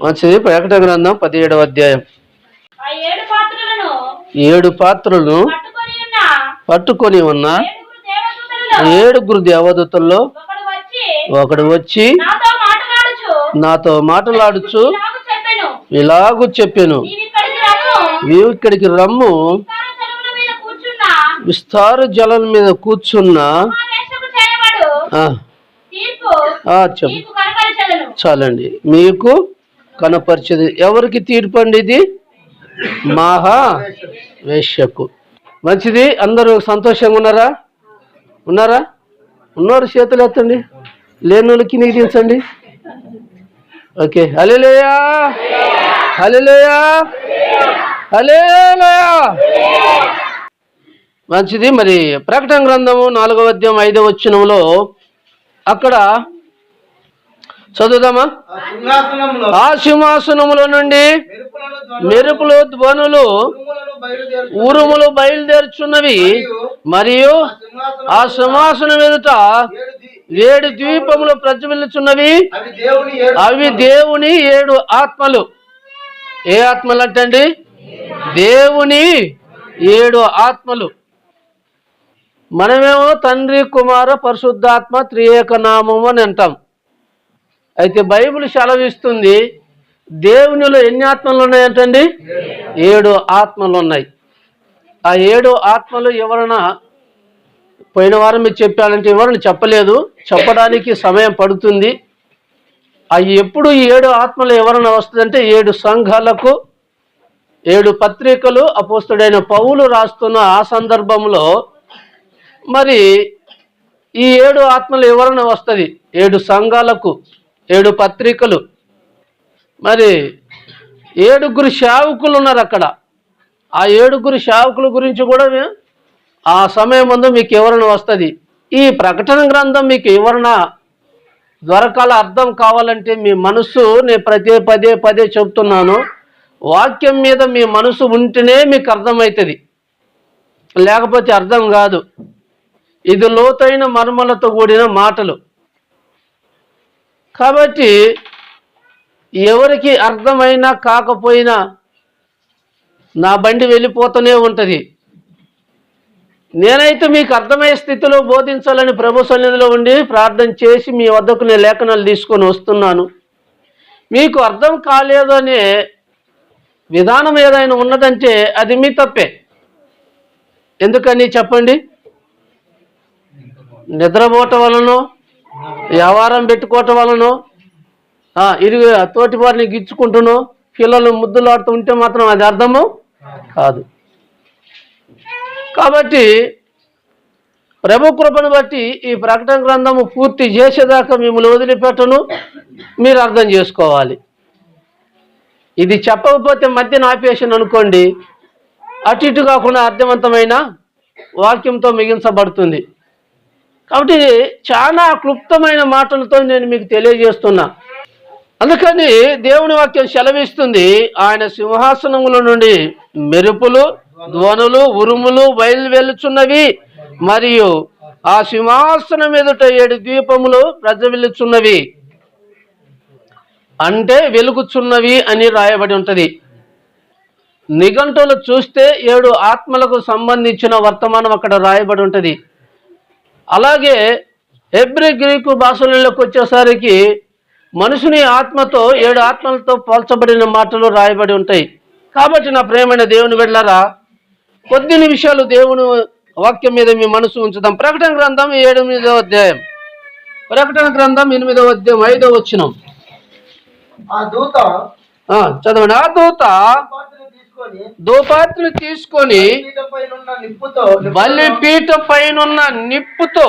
మంచిది. ప్రకటన గ్రంథం 17వ అధ్యాయం. 7 పాత్రలను పట్టుకొని ఉన్న 7 దేవదూతల్లో ఒకడు వచ్చి నాతో మాట్లాడుచు ఇలాగూ చెప్పాను, నీవు ఇక్కడికి రమ్ము, విస్తార జలం మీద కూర్చున్న చాలండి, మీకు కనపరిచేది ఎవరికి తీర్పు అండి? ఇది మహా వేశ్యకు. మంచిది. అందరూ సంతోషంగా ఉన్నారా? ఉన్నవారు చేతులు ఎత్తండి, లేని వాళ్ళకి నిగించండి. ఓకే. హల్లెలూయా, హల్లెలూయా, హల్లెలూయా. మంచిది. మరి ప్రకటన గ్రంథము 4వ అధ్యాయం 5వ వచనంలో అక్కడ చదువుదామా? ఆ సింహాసనములో నుండి మెరుపులు, ధ్వనులు, ఉరుములు బయలుదేరుచున్నవి, మరియు ఆ సింహాసనం ఎదుట 7 ద్వీపములు ప్రజ్వలిల్లుచున్నవి. అవి దేవుని 7 ఆత్మలు. ఏ ఆత్మలు అంటండి? దేవుని 7 ఆత్మలు. మనమేమో తండ్రి, కుమార, పరిశుద్ధాత్మ త్రియేక నామము అని అంటాం. అయితే బైబిల్ సెలవిస్తుంది దేవునిలో ఎన్ని ఆత్మలు ఉన్నాయంటండి? 7 ఆత్మలు ఉన్నాయి. ఆ 7 ఆత్మలు ఎవరన్నా పోయిన వారం మీరు చెప్పాలంటే ఎవరిని చెప్పలేదు, చెప్పడానికి సమయం పడుతుంది. అవి ఎప్పుడు ఈ 7 ఆత్మలు ఎవరన్నా వస్తుందంటే 7 సంఘాలకు 7 పత్రికలు అపోస్తలుడైన పౌలు రాస్తున్న ఆ సందర్భంలో మరి ఈ 7 ఆత్మలు ఎవరన్నా వస్తుంది. 7 సంఘాలకు 7 పత్రికలు. మరి 7 సేవకులు ఉన్నారు అక్కడ. ఆ 7 సేవకుల గురించి కూడా ఆ సమయం ముందు మీకు ఎవరైనా వస్తుంది. ఈ ప్రకటన గ్రంథం మీకు ఎవరైనా దొరకాల అర్థం కావాలంటే మీ మనసు, నేను పదే చెప్తున్నాను, వాక్యం మీద మీ మనసు ఉంటేనే మీకు అర్థమవుతుంది, లేకపోతే అర్థం కాదు. ఇది లోతైన మర్మలతో కూడిన మాటలు. కాబట్టి ఎవరికి అర్థమైనా కాకపోయినా నా బండి వెళ్ళిపోతూనే ఉంటుంది. నేనైతే మీకు అర్థమయ్యే స్థితిలో బోధించాలని ప్రభు సన్నిధిలో ఉండి ప్రార్థన చేసి మీ వద్దకు నేను లేఖనాలు తీసుకొని వస్తున్నాను. మీకు అర్థం కాలేదు అనే విధానం ఏదైనా ఉన్నదంటే అది మీ తప్పే. ఎందుకని చెప్పండి? నిద్రపోవటం వలనో, వ్యవహారం పెట్టుకోవటం వలనో, తోటి వారిని గిచ్చుకుంటునో, పిల్లలు ముద్దులాడుతూ ఉంటే మాత్రం అది అర్థము కాదు. కాబట్టి ప్రభు కృపను బట్టి ఈ ప్రకటన గ్రంథము పూర్తి చేసేదాకా మిమ్మల్ని వదిలిపెట్టను, మీరు అర్థం చేసుకోవాలి. ఇది చెప్పకపోతే మధ్యన ఆపేషన్ అనుకోండి, అటు ఇటు కాకుండా అర్థవంతమైన వాక్యంతో మిగించబడుతుంది. కాబట్టి చాలా క్లుప్తమైన మాటలతో నేను మీకు తెలియజేస్తున్నా. అందుకని దేవుని వాక్యం సెలవిస్తుంది, ఆయన సింహాసనముల నుండి మెరుపులు, ధ్వనులు, ఉరుములు బయలువెళ్ళుచున్నవి, మరియు ఆ సింహాసనం ఎదుట 7 ద్వీపములు ప్రజ్వలిల్లుచున్నవి. అంటే వెలుగుచున్నవి అని రాయబడి ఉంటుంది. నిఘంటువులు చూస్తే 7 ఆత్మలకు సంబంధించిన వర్తమానం అక్కడ రాయబడి ఉంటుంది. అలాగే హెబ్రీ గ్రీకు భాషలలోకి వచ్చేసరికి మనుషుని ఆత్మతో 7 ఆత్మలతో పోల్చబడిన మాటలు రాయబడి ఉంటాయి. కాబట్టి నా ప్రియమైన దేవుని బిడ్డలారా, కొద్ది నిమిషాలు దేవుని వాక్యం మీద మీ మనసు ఉంచుదాం. ప్రకటన గ్రంథం 8వ అధ్యాయం. ప్రకటన గ్రంథం 8వ అధ్యాయం 5వ వచనం. చదవండి. ఆ దూత ధూపార్తిని తీసుకొని బలిపీఠ పైనున్న నిప్పుతో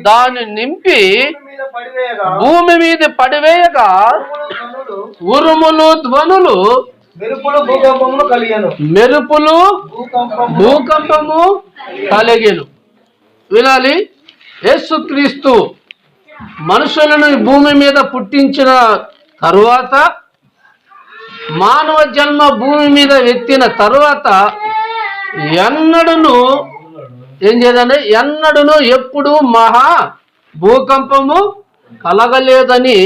దాన్ని నింపి భూమి మీద పడివేయగా ఉరుములు, ధ్వనులు, మెరుపులు, భూకంపము కలిగెను. వినాలి. యేసుక్రీస్తు మనుషులను భూమి మీద పుట్టించిన తరువాత, మానవ జన్మ భూమి మీద ఎత్తిన తరువాత ఎన్నడూను ఎప్పుడు మహా భూకంపము కలగలేదని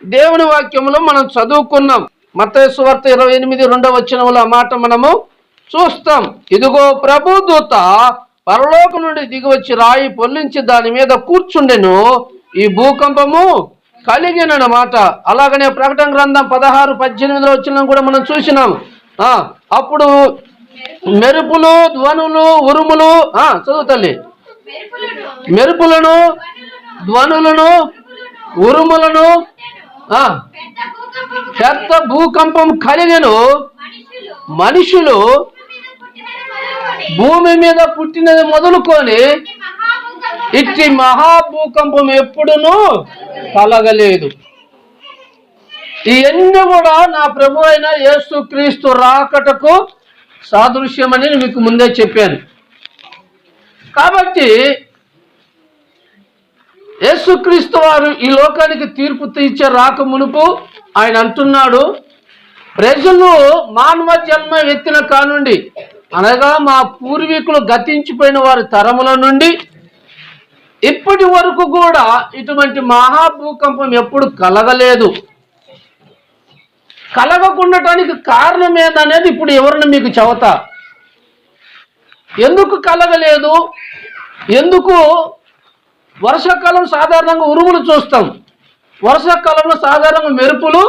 దేవుని వాక్యంలో మనం చదువుకున్నాం. మత్తయి సువార్త 28:2 ఆ మాట మనము చూస్తాం. ఇదిగో ప్రభు దూత పరలోకం నుండి దిగివచ్చి రాయి పొల్లించి దాని మీద కూర్చుండెను, ఈ భూకంపము కలిగినమాట. అలాగనే ప్రకటన గ్రంథం 16:18 కూడా మనం చూసినాం. అప్పుడు మెరుపులు, ధ్వనులు, ఉరుములు, చదువు తల్లి, మెరుపులను, ధ్వనులను, ఉరుములను, పెద్ద భూకంపం కలిగెను. మనుషులు భూమి మీద పుట్టినది మొదలుకొని ఇట్టి మహాభూకంపం ఎప్పుడునూ కలగలేదు. ఇవన్నీ కూడా నా ప్రభు అయిన యేసుక్రీస్తు రాకటకు సాదృశ్యమని మీకు ముందే చెప్పాను. కాబట్టి యేసుక్రీస్తు వారు ఈ లోకానికి తీర్పు తీర్చే రాక మునుపు ఆయన అంటున్నాడు, ప్రజలు మానవ జన్మ ఎత్తిన కానుండి, అనగా మా పూర్వీకులు గతించిపోయిన వారి తరముల నుండి ఇప్పటి వరకు కూడా ఇటువంటి మహాభూకంపం ఎప్పుడు కలగలేదు. కలగకుండటానికి కారణం ఏందనేది ఇప్పుడు ఎవరిని మీకు చెబుతా. ఎందుకు కలగలేదు? ఎందుకు? వర్షాకాలం సాధారణంగా ఉరుములు చూస్తాం, వర్షాకాలంలో సాధారణంగా మెరుపులు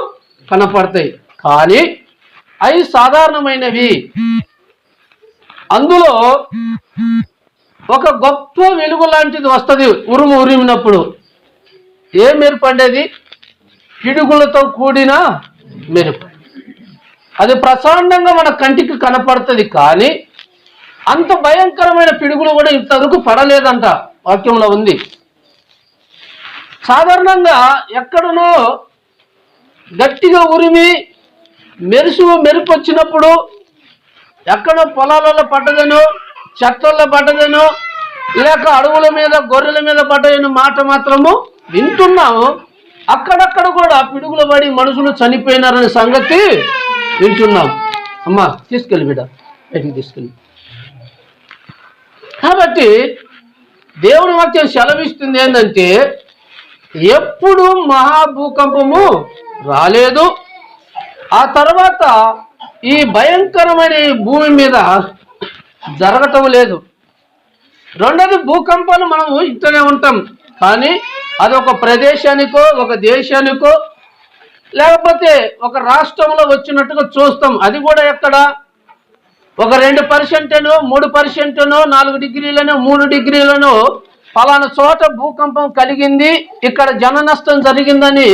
కనపడతాయి, కానీ అవి సాధారణమైనవి. అందులో ఒక గొప్ప వెలుగు లాంటిది వస్తుంది ఉరుము ఉరిమినప్పుడు. ఏ మెరుపు అండేది? పిడుగులతో కూడిన మెరుపు. అది ప్రశాంతంగా మన కంటికి కనపడుతుంది, కానీ అంత భయంకరమైన పిడుగులు కూడా ఇంతవరకు పడలేదంట, వాక్యంలో ఉంది. సాధారణంగా ఎక్కడనో గట్టిగా ఉరిమి మెరుపు వచ్చినప్పుడు ఎక్కడో పొలాలలో పడ్డదనో, చెట్లలో పడ్డదనో, లేక అడవుల మీద, గొర్రెల మీద పడ్డదనో మాట మాత్రము వింటున్నాము. అక్కడక్కడ కూడా పిడుగులు పడి మనుషులు చనిపోయినారనే సంగతి వింటున్నాం. అమ్మా తీసుకెళ్ళి బిడ్డ, బయటికి తీసుకెళ్ళి. కాబట్టి దేవుని వాక్యం సెలవిస్తుంది ఏంటంటే, ఎప్పుడు మహాభూకంపము రాలేదు, ఆ తర్వాత ఈ భయంకరమైన భూమి మీద జరగటం లేదు. రెండోది, భూకంపాలు మనము ఇంటనే ఉంటాం, కానీ అది ఒక ప్రదేశానికో, ఒక దేశానికో, లేకపోతే ఒక రాష్ట్రంలో వచ్చినట్టుగా చూస్తాం. అది కూడా ఎక్కడ? ఒక 2%, 3%, 4 డిగ్రీలను, 3 డిగ్రీలను ఫలానా చోట భూకంపం కలిగింది, ఇక్కడ జన నష్టం జరిగిందని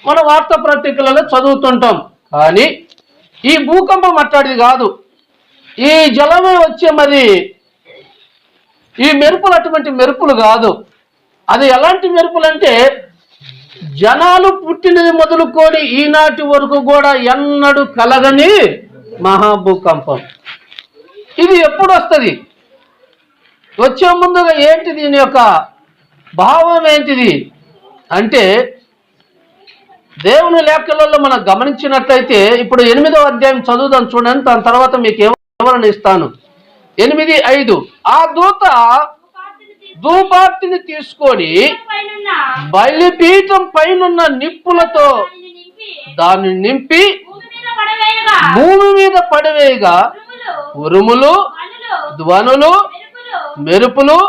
మన వార్తాపత్రికలలో చదువుతుంటాం. కానీ ఈ భూకంపం అట్టాడిది కాదు. ఈ జలమే వచ్చే మరి ఈ మెరుపులు అటువంటి మెరుపులు కాదు. అది ఎలాంటి మెరుపులు అంటే, జనాలు పుట్టినది మొదలుకొని ఈనాటి వరకు కూడా ఎన్నడూ కలగని మహాభూకంపం. ఇది ఎప్పుడు వస్తుంది? వచ్చే ముందుగా ఏంటి దీని యొక్క భావం ఏంటిది అంటే, దేవుని లేఖలలో మనం గమనించినట్లయితే, ఇప్పుడు 8వ అధ్యాయం చదువుదాం చూడండి, దాని తర్వాత మీకు వివరణ ఇస్తాను. 8:5 ఆ దూత ధూపార్తిని తీసుకొని బలిపీఠం పైనున్న నిప్పులతో దాన్ని నింపి భూమి మీద పడవేయగా ఉరుములు, ధ్వనులు, మెరుపులు,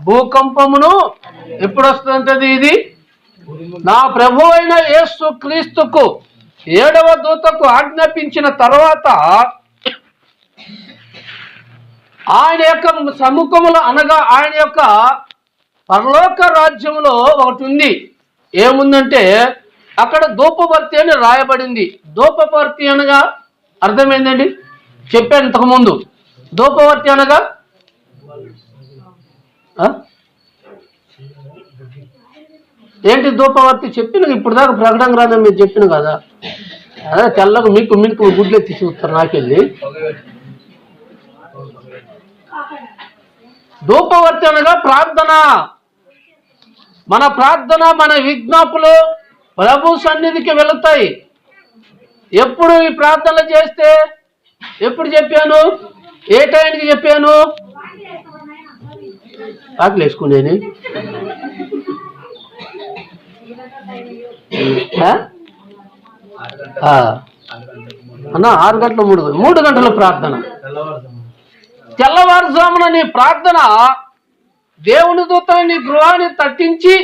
భూకంపమును ఎప్పుడు వస్తుంటది? ఇది నా ప్రభు అయిన యేసు క్రీస్తుకు 7వ దూతకు ఆజ్ఞాపించిన తర్వాత ఆయన యొక్క సముఖములో, అనగా ఆయన యొక్క పరలోక రాజ్యంలో ఒకటి ఉంది. ఏముందంటే అక్కడ ధూపవర్తి అని రాయబడింది. ధూపవర్తి అనగా అర్థమైందండి, చెప్పాను ఇంతకుముందు. ధూపవర్తి అనగా ఏంటి? ధూపవర్తి చెప్పిన ఇప్పుడు దాకా ప్రకటన గ్రంథం మీరు చెప్పిన కదా, అదే తెల్లగా మీకు గుడ్లు ఎత్తి చూస్తారు నాకెళ్ళి. ధూపవర్తి అనగా ప్రార్థన. మన ప్రార్థన, మన విజ్ఞాపులు ప్రభు సన్నిధికి వెళుతాయి. ఎప్పుడు ఈ ప్రార్థనలు చేస్తే? ఎప్పుడు చెప్పాను? ఏ టైంకి చెప్పాను? ఆకలి వేసుకునేది అన్న 6 గంటల 3 గంటల ప్రార్థన. తెల్లవారుజామున నీ ప్రార్థన దేవుని దూతని నీ గృహాన్ని తట్టించి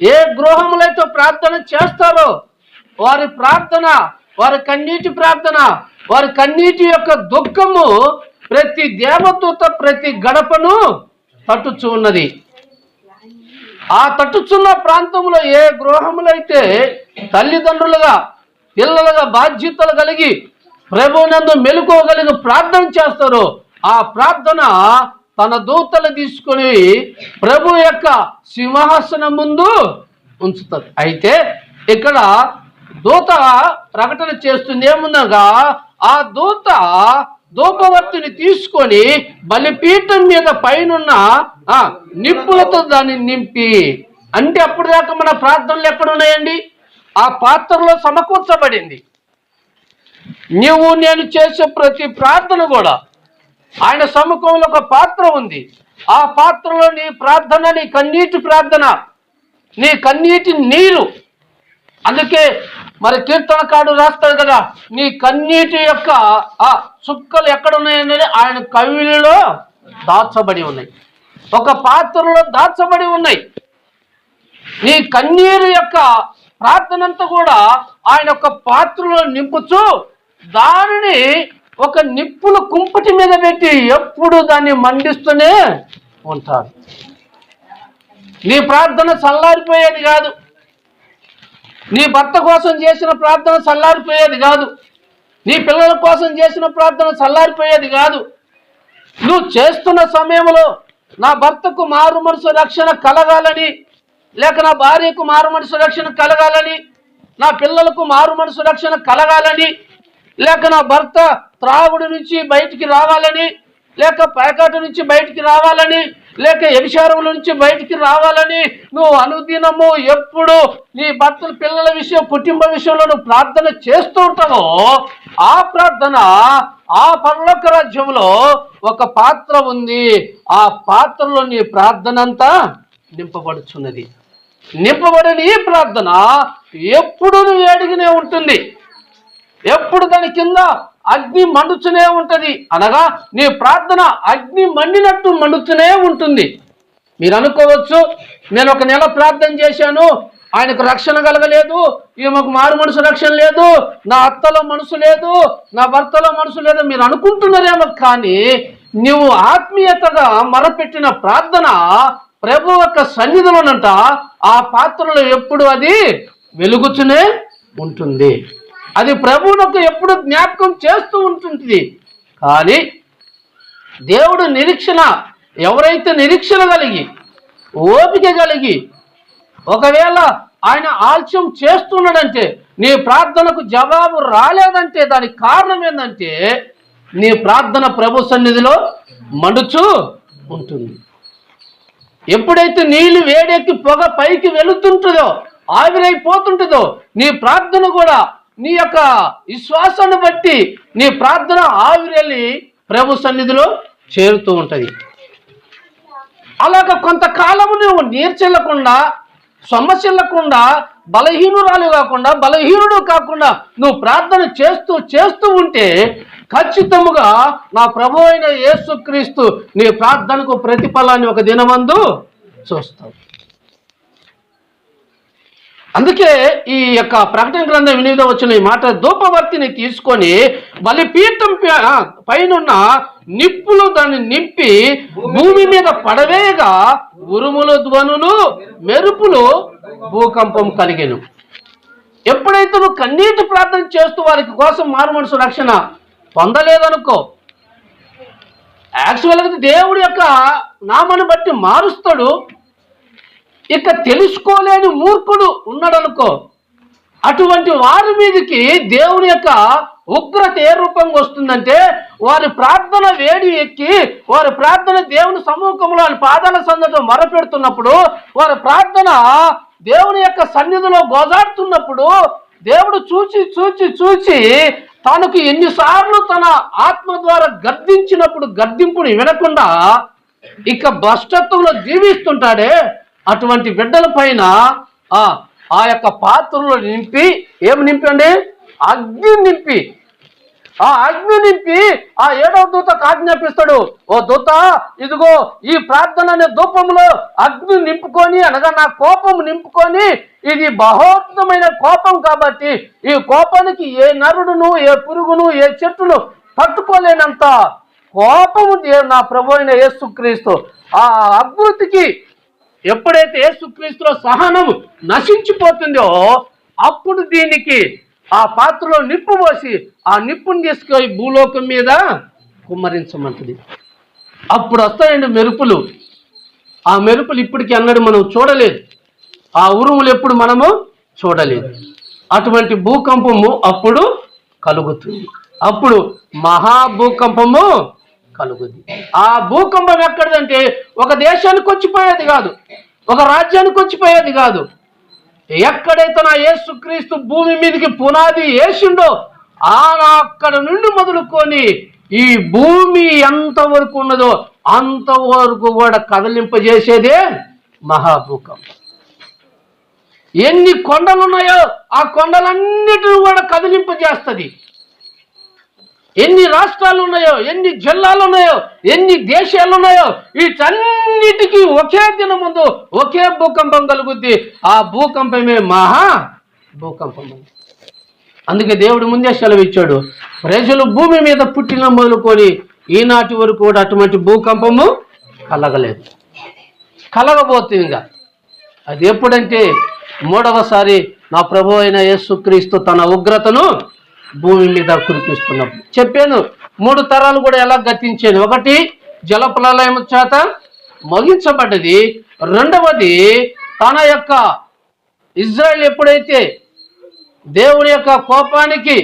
ఏ గృహములైతే ప్రార్థన చేస్తారో వారి ప్రార్థన, వారి కన్నీటి ప్రార్థన, వారి కన్నీటి యొక్క దుఃఖము ప్రతి దేవదూత ప్రతి గడపను తట్టుచు ఉన్నది. ఆ తట్టుచున్న ప్రాంతంలో ఏ గృహములైతే తల్లిదండ్రులుగా పిల్లలుగా బాధ్యతలు కలిగి ప్రభువునందు మెలుకోగలిగి ప్రార్థన చేస్తారో ఆ ప్రార్థన తన దూతలు తీసుకొని ప్రభు యొక్క సింహాసనం ముందు ఉంచుతారు. అయితే ఇక్కడ దూత ప్రకటన చేస్తుంది ఏముందగా, ఆ దూత ధూపవర్తిని తీసుకొని బలిపీఠం మీద పైనున్న నిప్పులతో దాన్ని నింపి, అంటే అప్పుడు దాకా మన ప్రార్థనలు ఎక్కడున్నాయండి? ఆ పాత్రలో సమకూర్చబడింది. నీవు నేను చేసే ప్రతి ప్రార్థన కూడా ఆయన సముఖంలో ఒక పాత్ర ఉంది. ఆ పాత్రలో నీ ప్రార్థన, నీ కన్నీటి ప్రార్థన, నీ కన్నీటి నీరు. అందుకే మరి కీర్తనకారుడు రాస్తాడు కదా, నీ కన్నీటి యొక్క ఆ చుక్కలు ఎక్కడున్నాయనేది ఆయన కవిలో దాచబడి ఉన్నాయి, ఒక పాత్రలో దాచబడి ఉన్నాయి. నీ కన్నీరు యొక్క ప్రార్థనంతా కూడా ఆయన ఒక పాత్రలో నింపుచు దానిని ఒక నిప్పుల కుంపటి మీద పెట్టి ఎప్పుడు దాన్ని మండిస్తూనే ఉంటాడు. నీ ప్రార్థన చల్లారిపోయేది కాదు, నీ భర్త కోసం చేసిన ప్రార్థన చల్లారిపోయేది కాదు, నీ పిల్లల కోసం చేసిన ప్రార్థన చల్లారిపోయేది కాదు. నువ్వు చేస్తున్న సమయంలో నా భర్తకు మారు మనసు రక్షణ కలగాలని, లేక నా భార్యకు మారు మనసు రక్షణ కలగాలని, నా పిల్లలకు మారు మనసు రక్షణ కలగాలని, లేక నా భర్త త్రాగుడు నుంచి బయటికి రావాలని, లేక పేకాట నుంచి బయటికి రావాలని, లేక వ్యభిచారం నుంచి బయటికి రావాలని నువ్వు అనుదినము ఎప్పుడు నీ భర్తల పిల్లల విషయం, కుటుంబ విషయంలో నువ్వు ప్రార్థన చేస్తూ ఉంటావో ఆ ప్రార్థన ఆ పరలోక రాజ్యంలో ఒక పాత్ర ఉంది. ఆ పాత్రలో నీ ప్రార్థన అంతా నింపబడుచున్నది. నింపబడిన ఈ ప్రార్థన ఎప్పుడు నువ్వు అడిగినే ఉంటుంది, ఎప్పుడు దాని కింద అగ్ని మండుతూనే ఉంటుంది. అనగా నీ ప్రార్థన అగ్ని మండినట్టు మండుతూనే ఉంటుంది. మీరు అనుకోవచ్చు, నేను 1 నెల ప్రార్థన చేశాను, ఆయనకు రక్షణ కలగలేదు, ఈమెకు మారు మనసు రక్షణ లేదు, నా అత్తలో మనసు లేదు, నా భర్తలో మనసు లేదు మీరు అనుకుంటున్నారేమో. కానీ నువ్వు ఆత్మీయతగా మొరపెట్టిన ప్రార్థన ప్రభు యొక్క సన్నిధిలోనంట ఆ పాత్రలో ఎప్పుడు అది వెలుగుతూనే ఉంటుంది. అది ప్రభువునకు ఎప్పుడు జ్ఞాపకం చేస్తూ ఉంటుంది. కానీ దేవుడు నిరీక్షణ, ఎవరైతే నిరీక్షణ కలిగి ఓపిక కలిగి ఒకవేళ ఆయన ఆలస్యం చేస్తున్నాడంటే, నీ ప్రార్థనకు జవాబు రాలేదంటే దానికి కారణం ఏంటంటే నీ ప్రార్థన ప్రభు సన్నిధిలో మండుచూ ఉంటుంది. ఎప్పుడైతే నీళ్లు వేడెక్కి పొగ పైకి వెళుతుంటుందో, ఆవిరైపోతుంటుందో, నీ ప్రార్థన కూడా నీ యొక్క విశ్వాసాన్ని బట్టి నీ ప్రార్థన ఆవిరెళ్ళి ప్రభు సన్నిధిలో చేరుతూ ఉంటుంది. అలాగ కొంతకాలము నువ్వు నీర్చెల్లకుండా, సొమ్మచెల్లకుండా, బలహీనురాలు కాకుండా, బలహీనుడు కాకుండా నువ్వు ప్రార్థన చేస్తూ ఉంటే ఖచ్చితముగా నా ప్రభు అయిన యేసుక్రీస్తు నీ ప్రార్థనకు ప్రతిఫలాన్ని ఒక దినమందు చూస్తావు. అందుకే ఈ యొక్క ప్రకటన గ్రంథం 8వ వచనం ఈ మాట, ధూపవర్తిని తీసుకొని బలిపీఠం పైనున్న నిప్పులు దాన్ని నింపి భూమి మీద పడవేయగా ఉరుములు, ధ్వనులు, మెరుపులు, భూకంపం కలిగెను. ఎప్పుడైతే నువ్వు కన్నీటి ప్రార్థన చేస్తూ వారికి కోసం మారు మనసు రక్షణ పొందలేదనుకో, యాక్చువల్గా దేవుడి యొక్క నామాన్ని బట్టి మారుస్తాడు. ఇక తెలుసుకోలేని మూర్ఖుడు ఉన్నాడనుకో, అటువంటి వారి మీదకి దేవుని యొక్క ఉగ్రత ఏ రూపంగా వస్తుందంటే వారి ప్రార్థన వేడి ఎక్కి వారి ప్రార్థన దేవుని సముఖంలో ఆయన పాదాల సన్నిధిలో మొరపెడుతున్నప్పుడు, వారి ప్రార్థన దేవుని యొక్క సన్నిధిలో గోజాడుతున్నప్పుడు దేవుడు చూచి చూచి చూచి తనకు ఎన్నిసార్లు తన ఆత్మ ద్వారా గర్దించినప్పుడు గర్దింపుని వినకుండా ఇక భ్రష్టత్వంలో జీవిస్తుంటాడే అటువంటి బిడ్డల పైన ఆ యొక్క పాత్రలో నింపి, ఏమి నింపండి? అగ్ని నింపి, ఆ అగ్ని నింపి ఆ 7వ దూతకు ఆజ్ఞాపిస్తాడు, ఓ దూత, ఇదిగో ఈ ప్రార్థన అనే ధూపంలో అగ్ని నింపుకొని, అనగా నా కోపం నింపుకొని, ఇది బహోత్తమైన కోపం కాబట్టి ఈ కోపానికి ఏ నరుడును, ఏ పురుగును, ఏ చెట్టును పట్టుకోలేనంత కోపము నా ప్రభు అయిన యేసుక్రీస్తు. ఆ అగ్నికి ఎప్పుడైతే యేసుక్రీస్తులో సహనం నశించిపోతుందో అప్పుడు దీనికి ఆ పాత్రలో నిప్పు పోసి ఆ నిప్పుని తీసుకొని భూలోకం మీద కుమ్మరించమంటుంది. అప్పుడు వస్తాయండి మెరుపులు. ఆ మెరుపులు ఇప్పటికి అన్నది మనం చూడలేదు, ఆ ఉరుములు ఎప్పుడు మనము చూడలేదు. అటువంటి భూకంపము అప్పుడు కలుగుతుంది, అప్పుడు మహాభూకంపము కలుగుద్ది. ఆ భూకంపం ఎక్కడిదంటే ఒక దేశానికి వచ్చిపోయేది కాదు, ఒక రాజ్యానికి వచ్చిపోయేది కాదు. ఎక్కడైతే నా యేసుక్రీస్తు భూమి మీదకి పునాది వేసిండో అక్కడ నుండి మొదలుకొని ఈ భూమి ఎంతవరకు ఉన్నదో అంతవరకు కూడా కదిలింపజేసేదే మహాభూకంపం. ఎన్ని కొండలు ఉన్నాయో ఆ కొండలన్నిటిని కూడా కదిలింపజేస్తుంది. ఎన్ని రాష్ట్రాలు ఉన్నాయో, ఎన్ని జిల్లాలు ఉన్నాయో, ఎన్ని దేశాలు ఉన్నాయో, వీటన్నిటికీ ఒకే దినం ముందు ఒకే భూకంపం కలుగుద్ది. ఆ భూకంపమే మహా భూకంపం. అందుకే దేవుడు ముందే సెలవిచ్చాడు, ప్రజలు భూమి మీద పుట్టిన మొదలుకొని ఈనాటి వరకు కూడా అటువంటి భూకంపము కలగలేదు, కలగబోతుంది. ఇంకా అది ఎప్పుడంటే 3వసారి నా ప్రభు అయిన యేసుక్రీస్తు తన ఉగ్రతను భూమి మీద కురిపిస్తున్నప్పుడు. చెప్పాను 3 తరాలు కూడా ఎలా గతించాను. 1 జలప్రలయం చేత ముగించబడ్డది. 2వది తన యొక్క ఇజ్రాయెల్ ఎప్పుడైతే దేవుని యొక్క కోపానికి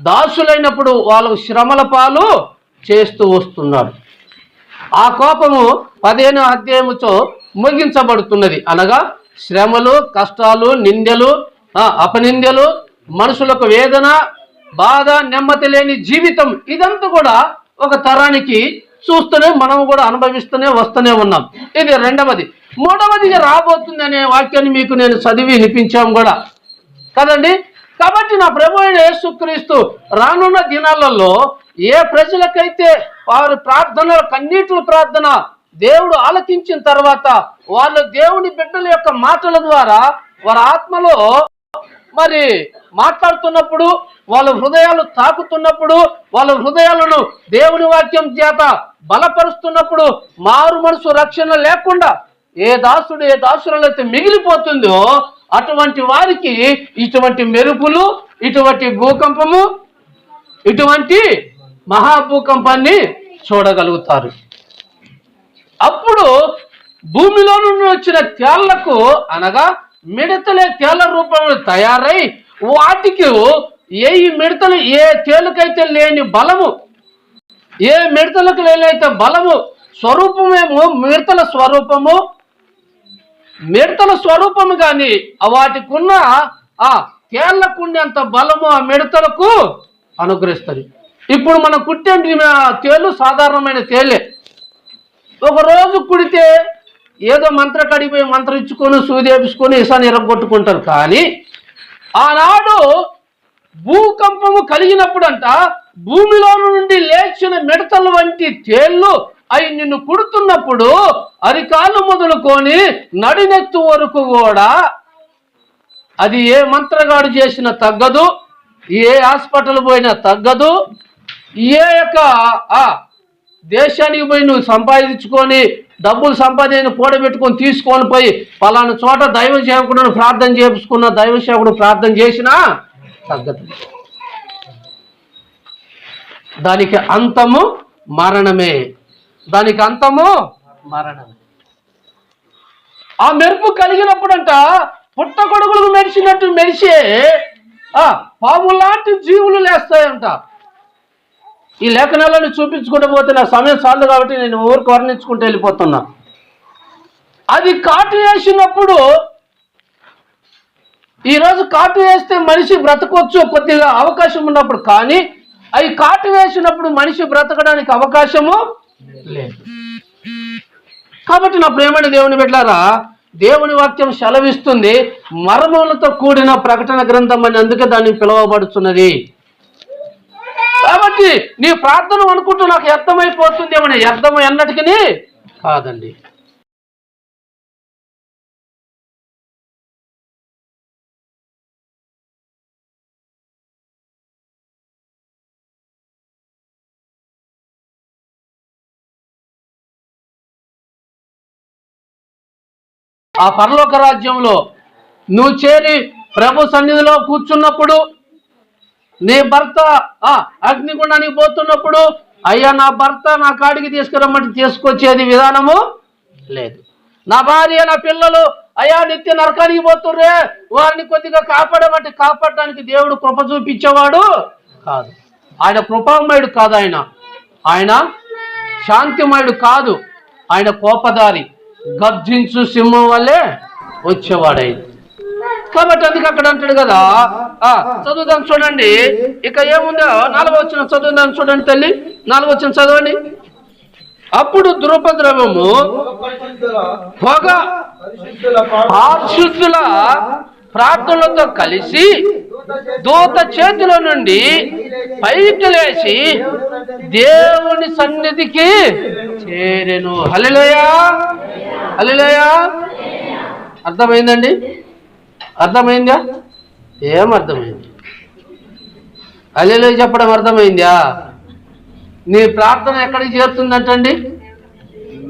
దాసులైనప్పుడు వాళ్ళకు శ్రమల పాలు చేస్తూ వస్తున్నాడు. ఆ కోపము 15వ అధ్యాయముతో ముగించబడుతున్నది. అనగా శ్రమలు, కష్టాలు, నిందలు, అపనిందలు, మనుషులకు వేదన, బాధ, నెమ్మది లేని జీవితం, ఇదంతా కూడా ఒక తరానికి చూస్తూనే మనం కూడా అనుభవిస్తూనే వస్తూనే ఉన్నాం. ఇది 2వది. 3వదిగా రాబోతుంది అనే వాక్యాన్ని మీకు నేను చదివి వినిపించాం కూడా కదండి. కాబట్టి నా ప్రభు అయిన యేసుక్రీస్తు రానున్న దినాలలో ఏ ప్రజలకైతే వారి ప్రార్థన, కన్నీటి ప్రార్థన దేవుడు ఆలకించిన తర్వాత వాళ్ళు దేవుని బిడ్డల యొక్క మాటల ద్వారా వారి ఆత్మలో మరి మాట్లాడుతున్నప్పుడు, వాళ్ళ హృదయాలు తాకుతున్నప్పుడు, వాళ్ళ హృదయాలను దేవుని వాక్యం చేత బలపరుస్తున్నప్పుడు, మారు మనసు రక్షణ లేకుండా ఏ దాసుడు ఏ దాసులైతే మిగిలిపోతుందో అటువంటి వారికి ఇటువంటి మెరుపులు, ఇటువంటి భూకంపము, ఇటువంటి మహాభూకంపాన్ని చూడగలుగుతారు. అప్పుడు భూమిలో నుండి వచ్చిన తేళ్లకు, అనగా మిడతలే తేళ్ల రూపంలో తయారై వాటికి ఏ మిడతలు, ఏ తేలుకైతే లేని బలము, ఏ మిడతలకు లేనైతే బలము, స్వరూపమేమో మిడతల స్వరూపము, మిడతల స్వరూపము కానీ వాటికి ఉన్న ఆ తేళ్లకుండేంత బలము ఆ మిడతలకు అనుగ్రహిస్తుంది. ఇప్పుడు మనం కుట్టే తేలు సాధారణమైన తేలే. ఒకరోజు కుడితే ఏదో మంత్ర కడిపోయి మంత్రం ఇచ్చుకొని సూదేపించుకొని ఇసాన్ని ఎరగొట్టుకుంటారు. కానీ ఆనాడు భూకంపము కలిగినప్పుడంట భూమిలో నుండి లేచిన మిడతల వంటి తేళ్లు అవి నిన్ను కుడుతున్నప్పుడు అరికాళ్ళు మొదలుకొని నడినెత్తు వరకు కూడా అది ఏ మంత్రగాడు చేసినా తగ్గదు, ఏ హాస్పిటల్ పోయినా తగ్గదు, ఏ యొక్క దేశానికి పోయి నువ్వు సంపాదించుకొని డబ్బులు సంపాదించి కూడబెట్టుకొని తీసుకొని పోయి పలానా చోట దైవ సేవకుడు ప్రార్థన చేసుకున్న దైవ సేవకుడు ప్రార్థన చేసినా తగ్గదు. దానికి అంతము మరణమే, దానికి అంతము మరణమే. ఆ మెరుపు కలిగినప్పుడంట పుట్టగొడుగులు మెరిసినట్టు మెరిసే పాము లాంటి జీవులు లేస్తాయంట. ఈ లేఖనాలను చూపించుకుంటూ పోతే నా సమయం చాలు కాబట్టి నేను ఊరికి వర్ణించుకుంటూ వెళ్ళిపోతున్నా. అది కాటు వేసినప్పుడు, ఈరోజు కాటు వేస్తే మనిషి బ్రతకొచ్చు కొద్దిగా అవకాశం ఉన్నప్పుడు, కానీ అవి కాటు వేసినప్పుడు మనిషి బ్రతకడానికి అవకాశము లేదు. కాబట్టి నా ప్రేమైన దేవుని బిడ్డలారా, దేవుని వాక్యం సెలవిస్తుంది, మర్మములతో కూడిన ప్రకటన గ్రంథం అని, అందుకే దాన్ని పిలువబడుతున్నది. కాబట్టి నీ ప్రార్థన అనుకుంటూ నాకు వ్యర్థమైపోతుంది ఏమని, వ్యర్థం ఎన్నటికీ కాదండి. ఆ పరలోక రాజ్యంలో నువ్వు చేరి ప్రభు సన్నిధిలో కూర్చున్నప్పుడు, నీ భర్త అగ్నిగుండానికి పోతున్నప్పుడు, అయ్యా నా భర్త నా కాడికి తీసుకురమ్మంటే తీసుకొచ్చేది విధానము లేదు. నా భార్య నా పిల్లలు అయ్యా నిత్య నరకానికి పోతుర్రే, వారిని కొద్దిగా కాపాడమంటే కాపాడడానికి దేవుడు కృప చూపించేవాడు కాదు. ఆయన కృపామయుడు కాదు, ఆయన శాంతిమయుడు కాదు, ఆయన కోపదారి, గర్జించు సింహం వల్లే వచ్చేవాడైంది. కాబట్టి అందుకు అక్కడ అంటాడు కదా, చదువుదాం చూడండి. ఇక ఏముందో 4వ వచనం చదువుదాం చూడండి తల్లి, 4వ వచనం చదవండి. అప్పుడు ధూపద్రవ్యము పొగ పరిశుద్ధుల ప్రార్థనలతో కలిసి దూత చేతిలో నుండి పైకి లేచి దేవుని సన్నిధికి చేరెను. హల్లెలూయా, హల్లెలూయా. అర్థమైందండి? అర్థమైందా? ఏమర్థమైంది? హల్లెలూయా చెప్పడం అర్థమైందా? నీ ప్రార్థన ఎక్కడికి చేరుతుందంటండి?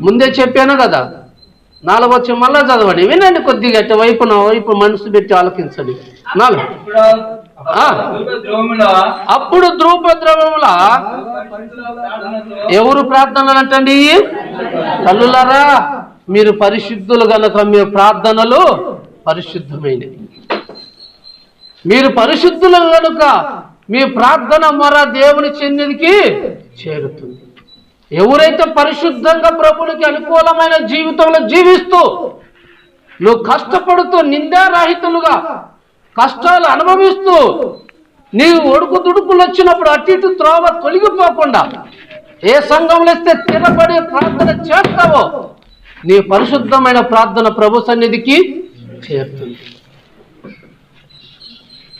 ముందే చెప్పాను కదా. 4వ వచనం మళ్ళా చదవండి, వినండి కొద్దిగా, వైపు మనసు పెట్టి ఆలోకించండి. 4. అప్పుడు ధూపద్రవ్యముల ఎవరు ప్రార్థనలు అంటండి? తల్లులారా, మీరు పరిశుద్ధులు గనక మీ ప్రార్థనలు పరిశుద్ధమైనవి. మీరు పరిశుద్ధులు కనుక మీ ప్రార్థన మొర దేవుని సన్నిధికి చేరుతుంది. ఎవరైతే పరిశుద్ధంగా ప్రభునికి అనుకూలమైన జీవితంలో జీవిస్తూ, నువ్వు కష్టపడుతూ నిందారహితులుగా కష్టాలు అనుభవిస్తూ, నీవు ఒడుకు దుడుకులు వచ్చినప్పుడు అటు ఇటు త్రోవ తొలగిపోకుండా ఏ సంఘంలో ఇస్తే స్థిరపడి ప్రార్థన చేస్తావో, నీ పరిశుద్ధమైన ప్రార్థన ప్రభు సన్నిధికి చేరుతుంది.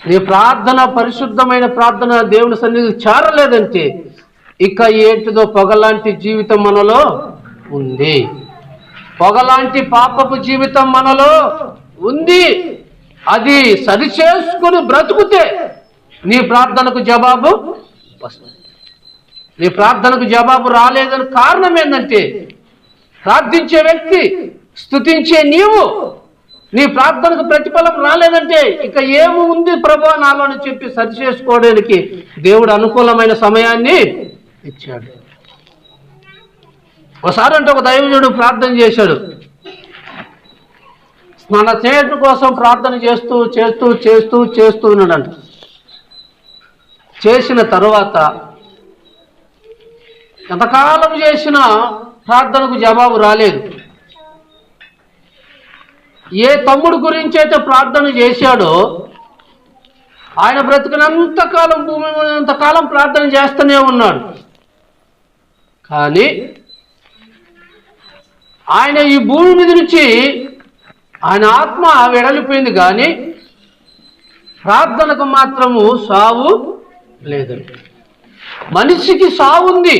నీ ప్రార్థన పరిశుద్ధమైన ప్రార్థన దేవుని సన్నిధికి చేరలేదంటే ఇక ఏంటిదో పొగలాంటి జీవితం మనలో ఉంది. పొగలాంటి పాపపు జీవితం మనలో ఉంది. అది సరిచేసుకుని బ్రతుకుతే నీ ప్రార్థనకు జవాబు వస్తుంది. నీ ప్రార్థనకు జవాబు రాలేదని కారణం ఏంటంటే, ప్రార్థించే వ్యక్తి, స్తుతించే నీవు, నీ ప్రార్థనకు ప్రతిఫలం రాలేదంటే ఇక ఏమి ఉంది ప్రభు నాలో అని చెప్పి సరిచేసుకోవడానికి దేవుడు అనుకూలమైన సమయాన్ని ఇచ్చాడు. ఒకసారి అంటే ఒక దైవజనుడు ప్రార్థన చేశాడు. మన స్నేహితుడి కోసం ప్రార్థన చేస్తూ చేస్తూ చేస్తూ చేస్తూ ఉన్నాడంట. చేసిన తరువాత ఎంతకాలం చేసినా ప్రార్థనకు జవాబు రాలేదు. ఏ తమ్ముడు గురించి అయితే ప్రార్థన చేశాడో ఆయన బ్రతికినంతకాలం భూమి అంతకాలం ప్రార్థన చేస్తూనే ఉన్నాడు. కానీ ఆయన ఈ భూమి మీద నుంచి ఆయన ఆత్మ వెడలిపోయింది, కానీ ప్రార్థనకు మాత్రము సావు లేదండి. మనిషికి సావు ఉంది,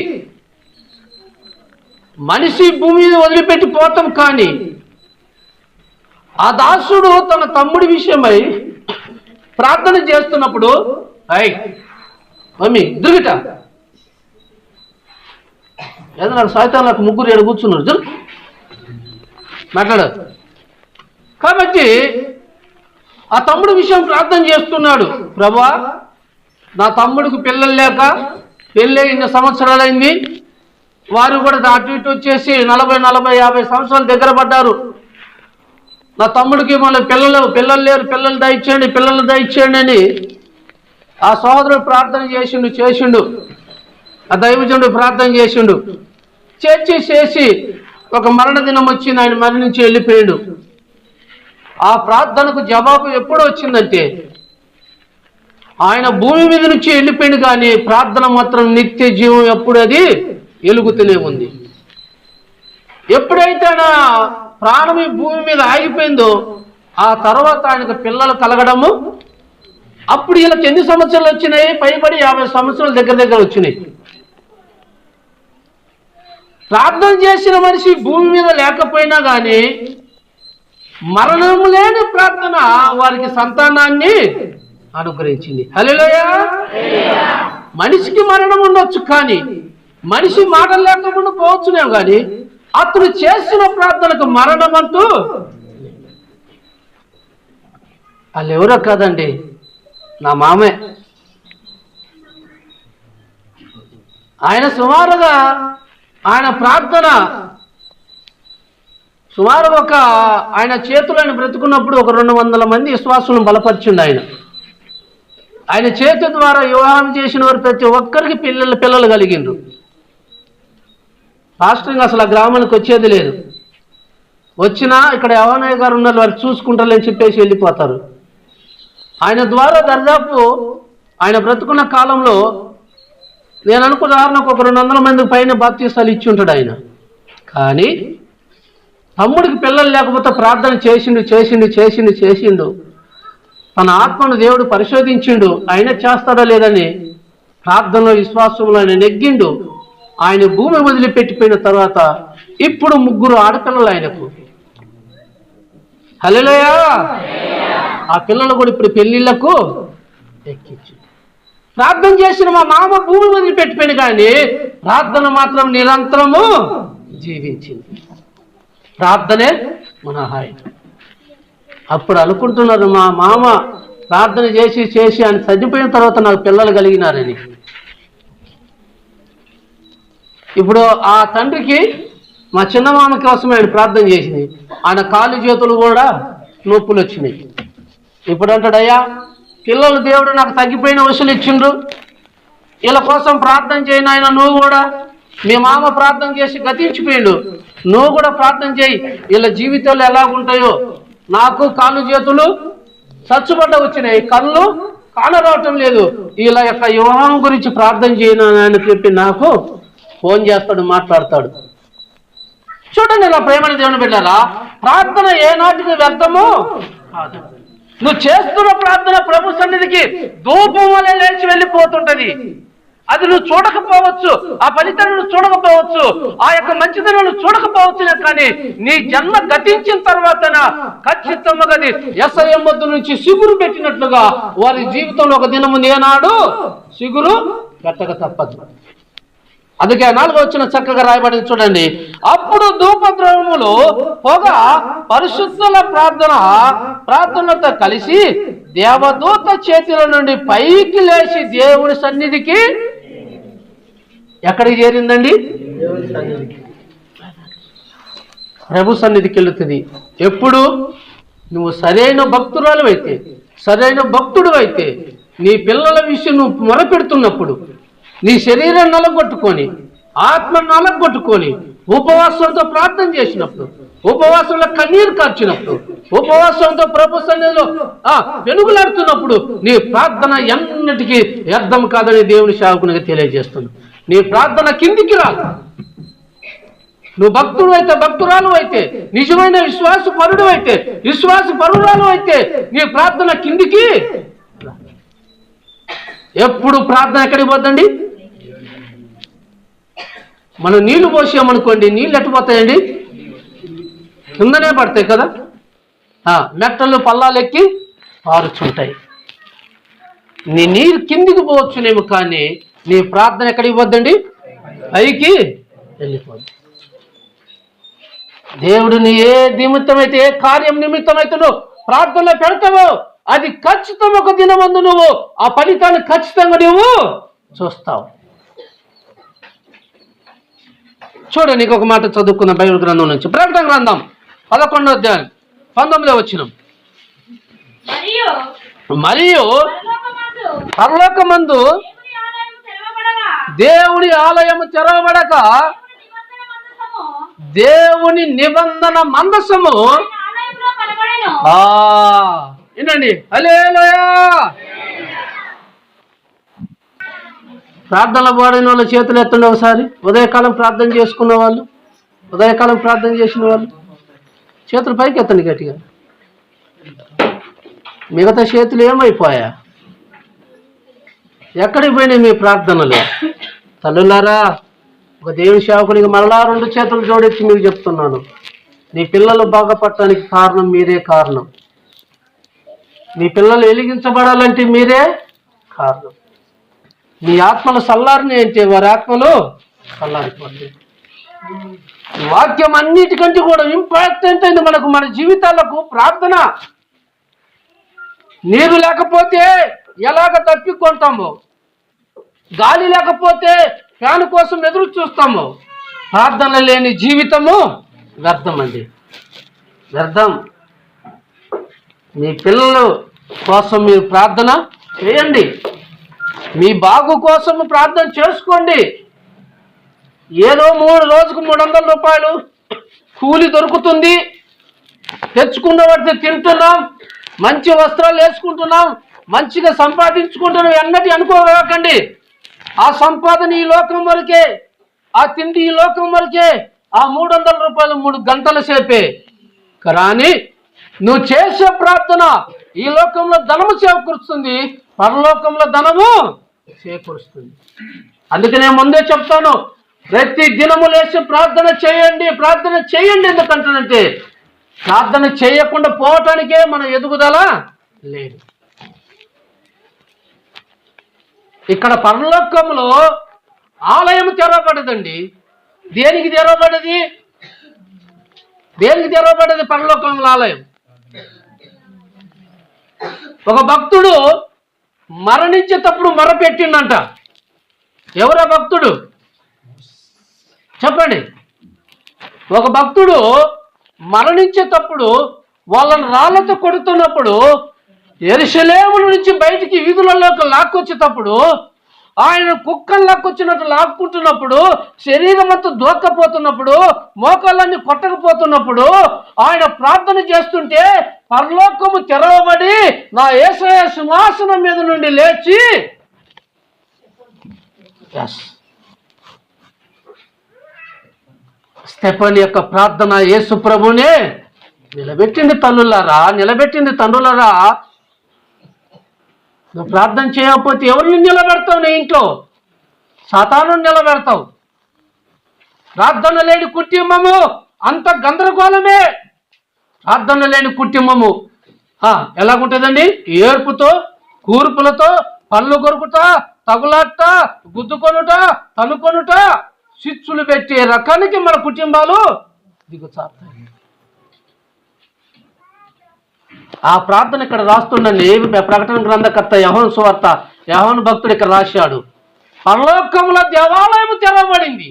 మనిషి భూమి మీద వదిలిపెట్టి పోతాం. కానీ ఆ దాసుడు తన తమ్ముడి విషయమై ప్రార్థన చేస్తున్నప్పుడు, అయ్ మమ్మీ దుర్గిట ఏదో నాకు సాయంత్రం నాకు 3 కూర్చున్నారు మాట్లాడారు. కాబట్టి ఆ తమ్ముడు విషయం ప్రార్థన చేస్తున్నాడు. ప్రభువా, నా తమ్ముడికి పిల్లలు లేక పెళ్ళి ఇన్ని సంవత్సరాలైంది, వారు కూడా అటు ఇటు వచ్చేసి 40-50 సంవత్సరాలు దగ్గర పడ్డారు. నా తమ్ముడికి మళ్ళీ పిల్లలు లేరు, పిల్లలు దయచేయండి అని ఆ సహోదరుడు ప్రార్థన చేసిండు. ఆ దైవజనుడు ప్రార్థన చేసిండు. చేసి ఒక మరణ దినం వచ్చింది, ఆయన మరణించి వెళ్ళిపోయాడు. ఆ ప్రార్థనకు జవాబు ఎప్పుడు వచ్చిందంటే, ఆయన భూమి మీద నుంచి వెళ్ళిపోయాడు, కానీ ప్రార్థన మాత్రం నిత్య జీవం ఎప్పుడు అది వెలుగుతూనే ఉంది. ఎప్పుడైతే ప్రాణం ఈ భూమి మీద ఆగిపోయిందో ఆ తర్వాత ఆయనకు పిల్లలు కలగడము, అప్పుడు వీళ్ళకి ఎన్ని సంవత్సరాలు వచ్చినాయి? పైబడి 50 సంవత్సరాల దగ్గర వచ్చినాయి. ప్రార్థన చేసిన మనిషి భూమి మీద లేకపోయినా కానీ మరణం లేని ప్రార్థన వారికి సంతానాన్ని అనుగ్రహించింది. హల్లెలూయా. మనిషికి మరణం ఉండొచ్చు, కానీ మనిషి మాటలు లేకుండా పోవచ్చునేమో, కానీ అతడు చేసిన ప్రార్థనకు మరణం అంటూ వాళ్ళు ఎవరో కాదండి, నా మామే. ఆయన సుమారుగా ఆయన ప్రార్థన సుమారు ఆయన చేతులు ఆయన బ్రతుకున్నప్పుడు 200 మంది విశ్వాసులను బలపరిచిండు. ఆయన చేతి ద్వారా వివాహం చేసిన వారు ప్రతి ఒక్కరికి పిల్లలు కలిగిండ్రు. రాష్ట్రంగా అసలు ఆ గ్రామానికి వచ్చేది లేదు. వచ్చినా ఇక్కడ యవనయ్య గారు ఉన్నారు, వారు చూసుకుంటారని చెప్పేసి వెళ్ళిపోతారు. ఆయన ద్వారా దాదాపు ఆయన బ్రతుకున్న కాలంలో నేను ఉదాహరణకు 200 మందికి పైన బాప్తీసాలు ఇచ్చి ఉంటాడు ఆయన. కానీ తమ్ముడికి పిల్లలు లేకపోతే ప్రార్థన చేసిండు. తన ఆత్మను దేవుడు పరిశోధించిండు, ఆయన చేస్తాడో లేదని ప్రార్థనలో విశ్వాసంలో ఆయన నెగ్గిండు. ఆయన భూమి వదిలిపెట్టిపోయిన తర్వాత ఇప్పుడు 3 ఆడపిల్లలు ఆయనకు. హల్లెలూయా. ఆ పిల్లలు కూడా ఇప్పుడు పెళ్లిళ్లకు ఎక్కించు. ప్రార్థన చేసిన మా మామ భూమి వదిలిపెట్టిపోయిన కానీ ప్రార్థన మాత్రం నిరంతరము జీవించింది. ప్రార్థనే మన హాయి. అప్పుడు అనుకుంటున్నారు, మా మామ ప్రార్థన చేసి ఆయన చనిపోయిన తర్వాత నాకు పిల్లలు కలిగినారని. ఇప్పుడు ఆ తండ్రికి మా చిన్న మామ కోసమే ఆయన ప్రార్థన చేసింది. ఆయన కాళ్ళు చేతులు కూడా నొప్పులు వచ్చినాయి. ఇప్పుడు అంటాడయ్యా, పిల్లలు దేవుడు నాకు తగ్గిపోయిన వసూలు ఇచ్చిండ్రు, వీళ్ళ కోసం ప్రార్థన చేయను. ఆయన నువ్వు కూడా, మీ మామ ప్రార్థన చేసి గతించిపోయిండు, నువ్వు కూడా ప్రార్థన చేయి, వీళ్ళ జీవితాలు ఎలాగుంటాయో. నాకు కాళ్ళు చేతులు చచ్చుబడ్డ వచ్చినాయి, కళ్ళు కానరావటం లేదు, వీళ్ళ యొక్క వివాహం గురించి ప్రార్థన చేయను అని చెప్పి నాకు ఫోన్ చేస్తాడు, మాట్లాడతాడు. చూడండి నా ప్రేమని దేవుని బిడ్డలారా, ప్రార్థన ఏనాటికి వ్యర్థము కాదు. నువ్వు చేస్తున్న ప్రార్థన ప్రభు సన్నిధికి ధూపం వలె లేచి వెళ్ళిపోతుంటది. అది నువ్వు చూడకపోవచ్చు, ఆ ఫలితాన్ని నువ్వు చూడకపోవచ్చు, ఆ యొక్క మంచిదనం నువ్వు చూడకపోవచ్చు, కానీ నీ జన్మ గతించిన తర్వాతన ఖచ్చితంగా అది యెషయా వద్ద నుంచి సిగురు పెట్టినట్లుగా వారి జీవితంలో ఒక దినము నేనాడు సిగురు పెట్టక తప్పదు. అందుకే 4వ వచనం చక్కగా రాయబడింది చూడండి. అప్పుడు ధూపద్రవ్యములు పొగ పరిశుద్ధుల ప్రార్థనలతో కలిసి దేవదూత చేతుల నుండి పైకి లేచి దేవుని సన్నిధికి ఎక్కడికి చేరిందండి? ప్రభు సన్నిధికి వెళుతుంది. ఎప్పుడు నువ్వు సరైన భక్తురాలు అయితే, సరైన భక్తుడు అయితే, నీ పిల్లల విషయం నువ్వు మొరపెడుతున్నప్పుడు, నీ శరీరం నలగొట్టుకొని, ఆత్మను నలగొట్టుకొని, ఉపవాసంతో ప్రార్థన చేసినప్పుడు, ఉపవాసంలో కన్నీరు కార్చినప్పుడు, ఉపవాసంతో ప్రభు సన్నిధిలో వెలుగులాడుతున్నప్పుడు నీ ప్రార్థన ఎన్నటికీ వ్యర్థం కాదని దేవుని సేవకునికి తెలియజేస్తుంది. నీ ప్రార్థన కిందికి రాదు. నువ్వు భక్తుడు అయితే, భక్తురాలు అయితే, నిజమైన విశ్వాసపరుడు అయితే, విశ్వాసపరురాలు అయితే నీ ప్రార్థన కిందికి. ఎప్పుడు ప్రార్థన ఎక్కడికి పోద్దండి? మనం నీళ్లు పోసామనుకోండి, నీళ్ళు ఎట్టిపోతాయండి? కిందనే పడతాయి కదా, మెట్టలు పల్లాలు ఎక్కి పారుచుంటాయి. నీ నీరు కిందికి పోవచ్చునేమో, కానీ నీ ప్రార్థన ఎక్కడికి పోద్దండి? పైకి వెళ్ళిపోద్ది. దేవుడిని ఏ నిమిత్తమైతే, ఏ కార్యం నిమిత్తమైతే నువ్వు ప్రార్థనలో పెడతావో అది ఖచ్చితంగా ఒక దినమందు నువ్వు ఆ ఫలితాన్ని ఖచ్చితంగా నువ్వు చూస్తావు. చూడండి, నీకు ఒక మాట చదువుకున్న బైబిల్ గ్రంథం నుంచి, ప్రకటన గ్రంథం 11వ అధ్యాయం 19వ వచనం. మరియు పరలోకమందు దేవుని ఆలయము తెరవబడక దేవుని నిబంధన మందసము వినండి. హల్లెలూయా. ప్రార్థనలో పాడిన వాళ్ళ చేతులు ఎత్తండి ఒకసారి. ఉదయకాలం ప్రార్థన చేసుకున్న వాళ్ళు, ఉదయకాలం ప్రార్థన చేసిన వాళ్ళు. చేతులు పైకి ఎత్తండి గట్టిగా. మిగతా చేతులు ఏమైపోయా? ఎక్కడికి పోయినాయి మీ ప్రార్థనలు? తల్లులారా, ఒక దేవుని సేవకునికి మరలా 2 చేతులు జోడించి మీకు చెప్తున్నాను, నీ పిల్లలు బాగుపడటానికి కారణం మీరే కారణం. మీ పిల్లలు వెలిగించబడాలంటే మీరే కారణం. మీ ఆత్మలు చల్లారిని అంటే వారి ఆత్మలు చల్లారిపోతాయి. వాక్యం అన్నిటికంటే కూడా ఇంపార్టెంట్ అయింది మనకు, మన జీవితాలకు ప్రార్థన. నీరు లేకపోతే ఎలాగ తప్పికొంటాము, గాలి లేకపోతే ఫ్యాన్ కోసం ఎదురు చూస్తాము. ప్రార్థన లేని జీవితము వ్యర్థం అండి, వ్యర్థం. మీ పిల్లల కోసం మీరు ప్రార్థన చేయండి, మీ బాగు కోసం ప్రార్థన చేసుకోండి. ఏదో రోజుకు 300 రూపాయలు కూలి దొరుకుతుంది, తెచ్చుకున్న వాటిని తింటున్నాం, మంచి వస్త్రాలు వేసుకుంటున్నాం, మంచిగా సంపాదించుకుంటున్నాం అన్నది అనుకోకండి. ఆ సంపాదన ఈ లోకం వరకే, ఆ తిండి ఈ లోకం వరకే, ఆ 300 రూపాయలు 3 గంటల సేపే. కానీ నువ్వు చేసే ప్రార్థన ఈ లోకంలో ధనము చేకూరుస్తుంది, పరలోకంలో ధనము చేకూరుస్తుంది. అందుకే నేను ముందే చెప్తాను, ప్రతి దినము లేచి ప్రార్థన చేయండి, ప్రార్థన చేయండి. ఎందుకంటానంటే ప్రార్థన చేయకుండా పోవటానికే మన ఎదుగుదల లేదు. ఇక్కడ పరలోకంలో ఆలయం తెరవబడదండి. దేనికి తెరవబడది? దేనికి తెరవబడది పరలోకంలో ఆలయం? ఒక భక్తుడు మరణించేటప్పుడు మొరపెట్టిండంట. ఎవరా భక్తుడు చెప్పండి? ఒక భక్తుడు మరణించేటప్పుడు వాళ్ళని రాళ్లతో కొడుతున్నప్పుడు, యెరూషలేము నుంచి బయటికి వీధులలోకి లాక్కొచ్చేటప్పుడు, ఆయన కుక్కలు లాక్కొచ్చినట్టు లాక్కుంటున్నప్పుడు, శరీరం అంతా దూక్కపోతున్నప్పుడు, మోకాళ్ళన్నీ కొట్టకపోతున్నప్పుడు ఆయన ప్రార్థన చేస్తుంటే పరలోకము తెరవబడి నా యేసయ్య సింహాసనం మీద నుండి లేచి స్టెఫను యొక్క ప్రార్థన యేసు ప్రభునే నిలబెట్టింది. తల్లులారా, నిలబెట్టింది. తండ్రులారా, నువ్వు ప్రార్థన చేయకపోతే ఎవరిని నిలబెడతావు? నీ ఇంట్లో సాతాను నిలబెడతావు. ప్రార్థన లేని కుటుంబము అంత గందరగోళమే. ప్రార్థన లేని కుటుంబము ఎలాగుంటుందండి? ఏర్పుతో, కూర్పులతో, పళ్ళు కొరుకుట, తగులాట, గుద్దుకొనుట, తనుకొనుట, చిచ్చులు పెట్టే రకానికి మన కుటుంబాలు దిగుతాయి. ఆ ప్రార్థన ఇక్కడ రాస్తుండండి. ప్రకటన గ్రంథకర్త యోహాను సువార్త, యోహాను భక్తుడు ఇక్కడ రాశాడు, పరలోకంలో దేవాలయం తెరవబడింది.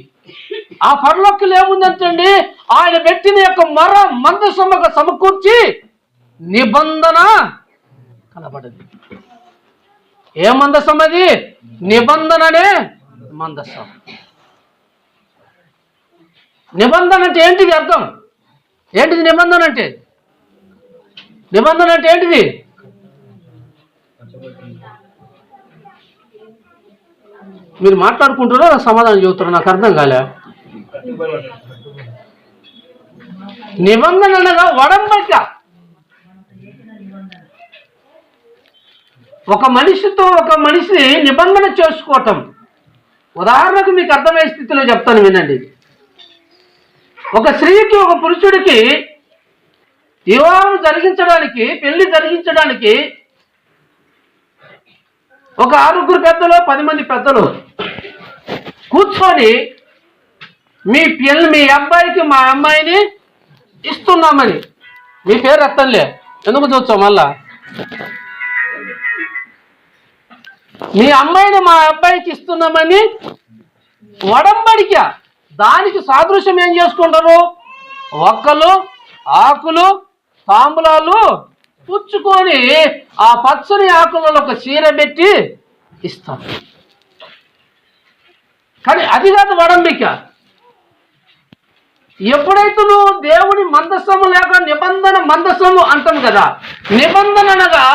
ఆ పరలోకంలో ఏముందంటండి? ఆయన పెట్టిన యొక్క మందసముగా సమకూర్చి నిబంధన కనబడింది. ఏ మందసం అది? నిబంధననే మందసం. నిబంధన అంటే ఏంటిది? అర్థం ఏంటిది? నిబంధన అంటే ఏంటిది? మీరు మాట్లాడుకుంటారో సమాధానం చెబుతారో నాకు అర్థం కాలే. నిబంధన అనగా వడంబడిక. ఒక మనిషితో ఒక మనిషి నిబంధన చేసుకోవటం. ఉదాహరణకు మీకు అర్థమయ్యే స్థితిలో చెప్తాను, వినండి. ఒక స్త్రీకి ఒక పురుషుడికి వివాహం జరిగించడానికి, పెళ్లి జరిగించడానికి ఒక 6 పెద్దలు, 10 మంది పెద్దలు కూర్చొని మీ అబ్బాయికి మా అమ్మాయిని ఇస్తున్నామని, మీ పేరు ఎత్తంలే ఎందుకు చూస్తాం, మళ్ళా మీ అమ్మాయిని మా అబ్బాయికి ఇస్తున్నామని వడంబడిక. దానికి సాదృశ్యం ఏం చేసుకుంటారు? ఒక్కలు, ఆకులు, తాంబూలాలు పుచ్చుకొని ఆ పచ్చని ఆకులలో ఒక చీర పెట్టి ఇస్తారు. కానీ అది కాదు వడంబిక. ఎప్పుడైతే నువ్వు దేవుని మందసము లేక నిబంధన మందసము అంటాం కదా, నిబంధన అనగా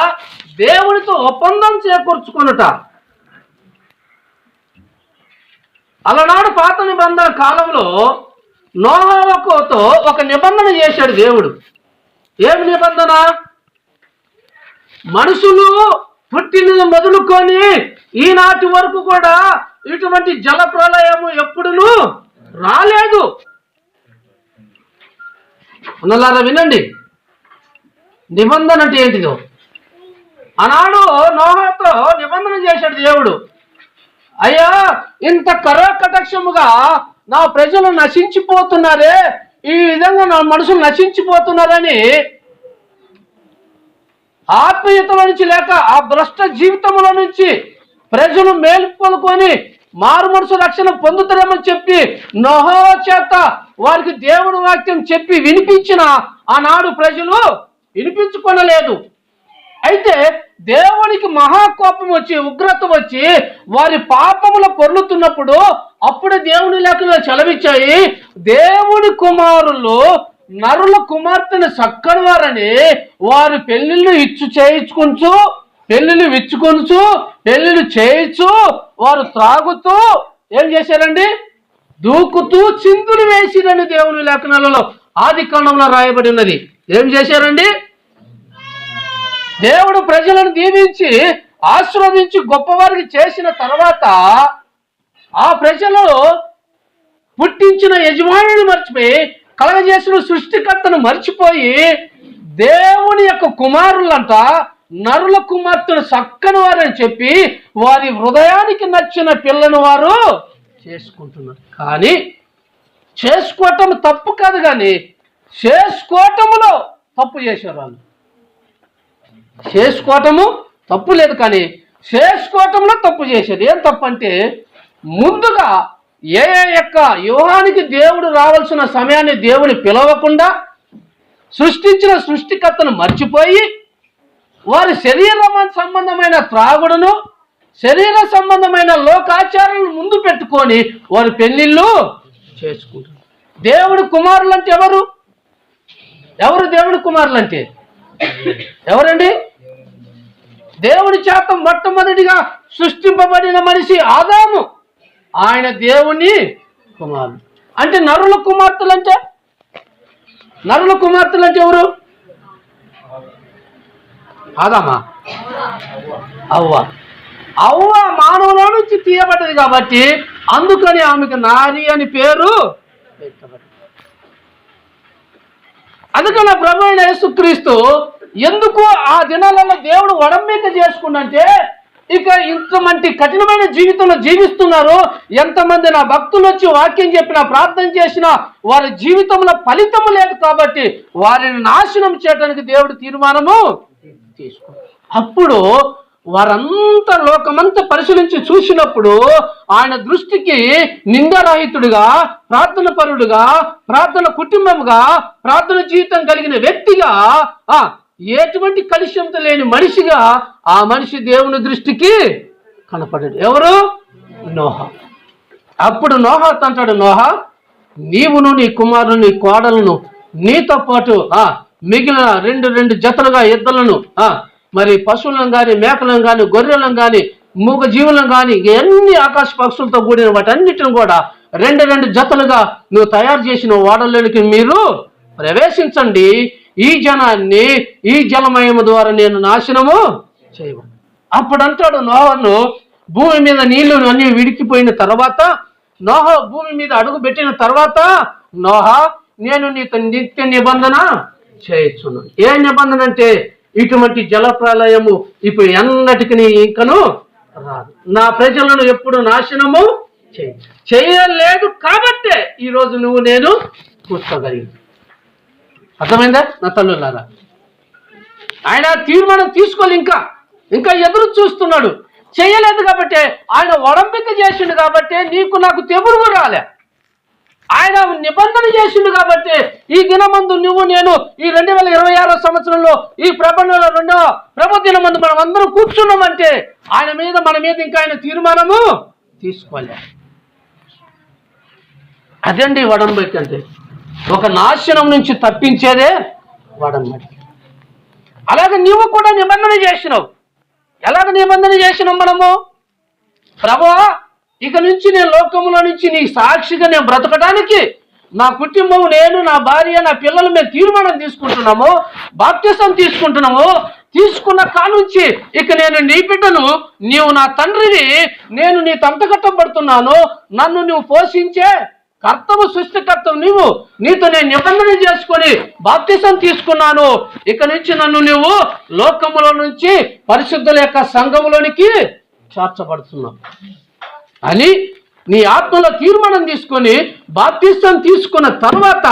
దేవునితో ఒప్పందం చేకూర్చుకొనుట. అలనాడు పాత నిబంధన కాలంలో నోవాహుతో ఒక నిబంధన చేశాడు దేవుడు. ఏమి నిబంధన? మనుషులు పుట్టిన మొదలుకొని ఈనాటి వరకు కూడా ఇటువంటి జల ప్రళయము ఎప్పుడునూ రాలేదు. ఉన్నలారా వినండి, నిబంధన అంటే ఏంటిదో. ఆనాడు నోవాహుతో నిబంధన చేశాడు దేవుడు. అయ్యా, ఇంత కటాక్షముగా నా ప్రజలు నశించిపోతున్నారే, ఈ విధంగా నా మనుషులు నశించిపోతున్నారని ఆత్మీయతలో నుంచి లేక ఆ భ్రష్ట జీవితంలో నుంచి ప్రజలు మేలుకొలుకొని మారు మనసు రక్షణ పొందుతారేమని చెప్పి నోవహు చేత వారికి దేవుని వాక్యం చెప్పి వినిపించిన ఆనాడు ప్రజలు వినిపించుకొనలేదు. అయితే దేవునికి మహాకోపం వచ్చి ఉగ్రత వచ్చి వారి పాపముల పొర్లుతున్నప్పుడు అప్పుడే దేవుని లేఖనాలు చలవిచ్చాయి, దేవుని కుమారులు నరుల కుమార్తెను చక్కని వారని వారు పెళ్లిళ్ళు చేయించుకుంటూ పెళ్లిళ్ళు విచ్చుకొనుచు పెళ్లిళ్ళు చేయించు వారు త్రాగుతూ ఏం చేశారండి? దూకుతూ చిందులు వేసిరని దేవుని లేఖనాలలో ఆది కాండంలో రాయబడి ఉన్నది. ఏం చేశారండి? దేవుడు ప్రజలను దీవించి ఆశీర్వదించి గొప్పవారికి చేసిన తర్వాత ఆ ప్రజలు పుట్టించిన యజమానుని మర్చిపోయి కలగజేసిన సృష్టికర్తను మర్చిపోయి దేవుని యొక్క కుమారులంట నరుల కుమార్తెను చక్కని వారని చెప్పి వారి హృదయానికి నచ్చిన పిల్లను వారు చేసుకుంటున్నారు. కానీ చేసుకోవటం తప్పు కాదు, కానీ చేసుకోవటములో తప్పు చేశారు వాళ్ళు. చేసుకోవటము తప్పు లేదు, కానీ చేసుకోవటంలో తప్పు చేశారు. ఏం తప్పు అంటే, ముందుగా ఏ యొక్క యుగానికి దేవుడు రావాల్సిన సమయాన్ని దేవుని పిలవకుండా సృష్టించిన సృష్టికర్తను మర్చిపోయి వారి శరీర సంబంధమైన త్రాగుడును శరీర సంబంధమైన లోకాచారాలను ముందు పెట్టుకొని వారి పెళ్లిళ్ళు చేసుకుంటారు. దేవుడి కుమారులు అంటే ఎవరు? దేవుడి కుమారులు అంటే ఎవరండి? దేవుడి చేత మొట్టమొదటిగా సృష్టింపబడిన మనిషి ఆదాము, ఆయన దేవుని కుమారుడు. అంటే నరుల కుమార్తెలు అంటే ఎవరు? ఆదామా? అవ్వ మానవుల నుంచి తీయబడ్డది కాబట్టి అందుకని ఆమెకు నారి అని పేరు పెట్టబడింది. అందుకని ప్రభు అయిన యేసుక్రీస్తు ఎందుకు ఆ దినాలలో దేవుడు ఒడంబిక చేసుకుంటే, ఇక ఇంతమంది కఠినమైన జీవితంలో జీవిస్తున్నారు, ఎంతమంది నా భక్తులు వచ్చి వాక్యం చెప్పినా ప్రార్థన చేసినా వారి జీవితంలో ఫలితం లేదు కాబట్టి వారిని నాశనం చేయడానికి దేవుడు తీర్మానము తీసుకున్నారు. అప్పుడు వారంతా లోకమంతా పరిశీలించి చూసినప్పుడు ఆయన దృష్టికి నిందారహితుడిగా, ప్రార్థన పరుడుగా, ప్రార్థన కుటుంబంగా, ప్రార్థన జీవితం కలిగిన వ్యక్తిగా, ఎటువంటి కలుష్యంతో లేని మనిషిగా ఆ మనిషి దేవుని దృష్టికి కనపడాడు. ఎవరు? నోహా. అప్పుడు నోహా అంటాడు, నోహా, నీవును నీ కుమారులు నీ కోడలను నీతో పాటు మిగిలిన రెండు జతలుగా ఎద్దులను మరి పశువులను కానీ మేకలను కానీ గొర్రెలను కానీ మూగ జీవులను కానీ ఎన్ని ఆకాశ పక్షులతో కూడిన వాటన్నిటిని కూడా రెండు జతలుగా నువ్వు తయారు చేసిన ఓడలోనికి మీరు ప్రవేశించండి, ఈ జనాన్ని ఈ జలమయము ద్వారా నేను నాశనము చేయను. అప్పుడు అంటాడు నోహను, భూమి మీద నీళ్లు అన్ని విడికిపోయిన తర్వాత, నోహ భూమి మీద అడుగు పెట్టిన తర్వాత, నోహా నేను నీతో నిత్య నిబంధన చేయించున్నాను. ఏ నిబంధన అంటే, ఇటువంటి జల ప్రళయము ఇప్పుడు ఎన్నటికి ఇంకను రాదు, నా ప్రజలను ఎప్పుడు నాశనము చేయలేదు కాబట్టే ఈరోజు నేను కూర్చోగలిగింది. అర్థమైందా నా తల్లులారా? ఆయన తీర్మానం తీసుకోవాలి, ఇంకా ఎదురు చూస్తున్నాడు. చేయలేదు కాబట్టి ఆయన ఒడంబిక చేసిండు కాబట్టి నీకు నాకు తెగులు రాలే. ఆయన నిబంధన చేసిండు కాబట్టి ఈ దినమందు నువ్వు నేను ఈ 2026 సంవత్సరంలో ఈ ప్రపంచంలో 2వ ప్రభు దినమందు మనం అందరం కూర్చున్నామంటే మన మీద ఇంకా ఆయన తీర్మానము తీసుకోలే. అదండి ఒడంబడిక అంటే. ఒక నాశనం నుంచి తప్పించేదే ఒడంబడిక. అలాగే నీవు కూడా నిబంధన చేసినావు. ఎలాగ నిబంధన చేసినాం మనము? ప్రభువా, ఇక నుంచి నేను లోకంలో నుంచి నీ సాక్షిగా నేను బ్రతకడానికి నా కుటుంబం, నేను, నా భార్య, నా పిల్లలు మేము తీర్మానం తీసుకుంటున్నాము, బాప్తిసం తీసుకుంటున్నాము. తీసుకున్న కానుంచి ఇక నేను నీ బిడ్డను, నీవు నా తండ్రిని, నేను నీ తంతకట్టబడుతున్నాను, నన్ను నువ్వు పోషించే కర్తవు, సృష్టికర్తవు నీవు, నీతో నేను నిబంధన చేసుకొని బాప్తిసం తీసుకున్నాను. ఇక నుంచి నన్ను నువ్వు లోకములో నుంచి పరిశుద్ధుల యొక్క సంఘములోనికి చేర్చబడుతున్నావు అని నీ ఆత్మలో తీర్మానం తీసుకొని బాప్తిసం తీసుకున్న తర్వాత,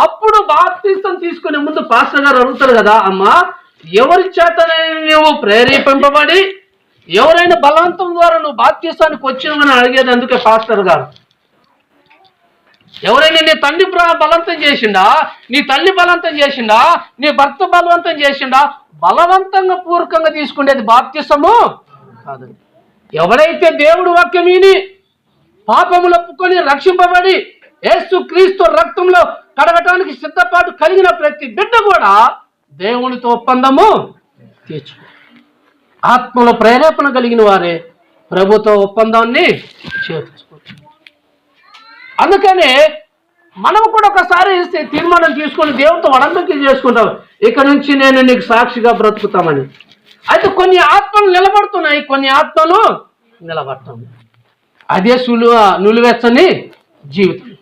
అప్పుడు బాప్తిసం తీసుకునే ముందు పాస్టర్ గారు అడుగుతారు కదా, అమ్మా ఎవరి చేతనే నువ్వు ప్రేరేపింపబడి, ఎవరైనా బలవంతం ద్వారా నువ్వు బాప్తిసానికి వచ్చినావని అడిగేది అందుకే పాస్టర్ గారు. ఎవరైనా నీ తండ్రి బలవంతం చేసిండా, నీ తల్లి బలవంతం చేసిండా, నీ భర్త బలవంతం చేసిండా? బలవంతంగా పూర్వకంగా తీసుకునేది బాప్తిసము కాదండి. ఎవరైతే దేవుడు వాక్యం విని పాపములు ఒప్పుకొని రక్షింపబడి యేసుక్రీస్తు రక్తంలో కడగటానికి సిద్ధపాటు కలిగిన ప్రతి బిడ్డ కూడా దేవునితో ఒప్పందము తీర్చుకో. ఆత్మలో ప్రేరేపణ కలిగిన వారే ప్రభుతో ఒప్పందాన్ని చేర్చుకోవచ్చు. అందుకనే మనం కూడా ఒకసారి తీర్మానం తీసుకొని దేవునితో వడంబడిక చేసుకుంటాం, ఇక నుంచి నేను నీకు సాక్షిగా బ్రతుకుతామని. అయితే కొన్ని ఆత్మలు నిలబడుతున్నాయి, కొన్ని ఆత్మలు నిలబడతాం. అదే నులివెచ్చని జీవితం.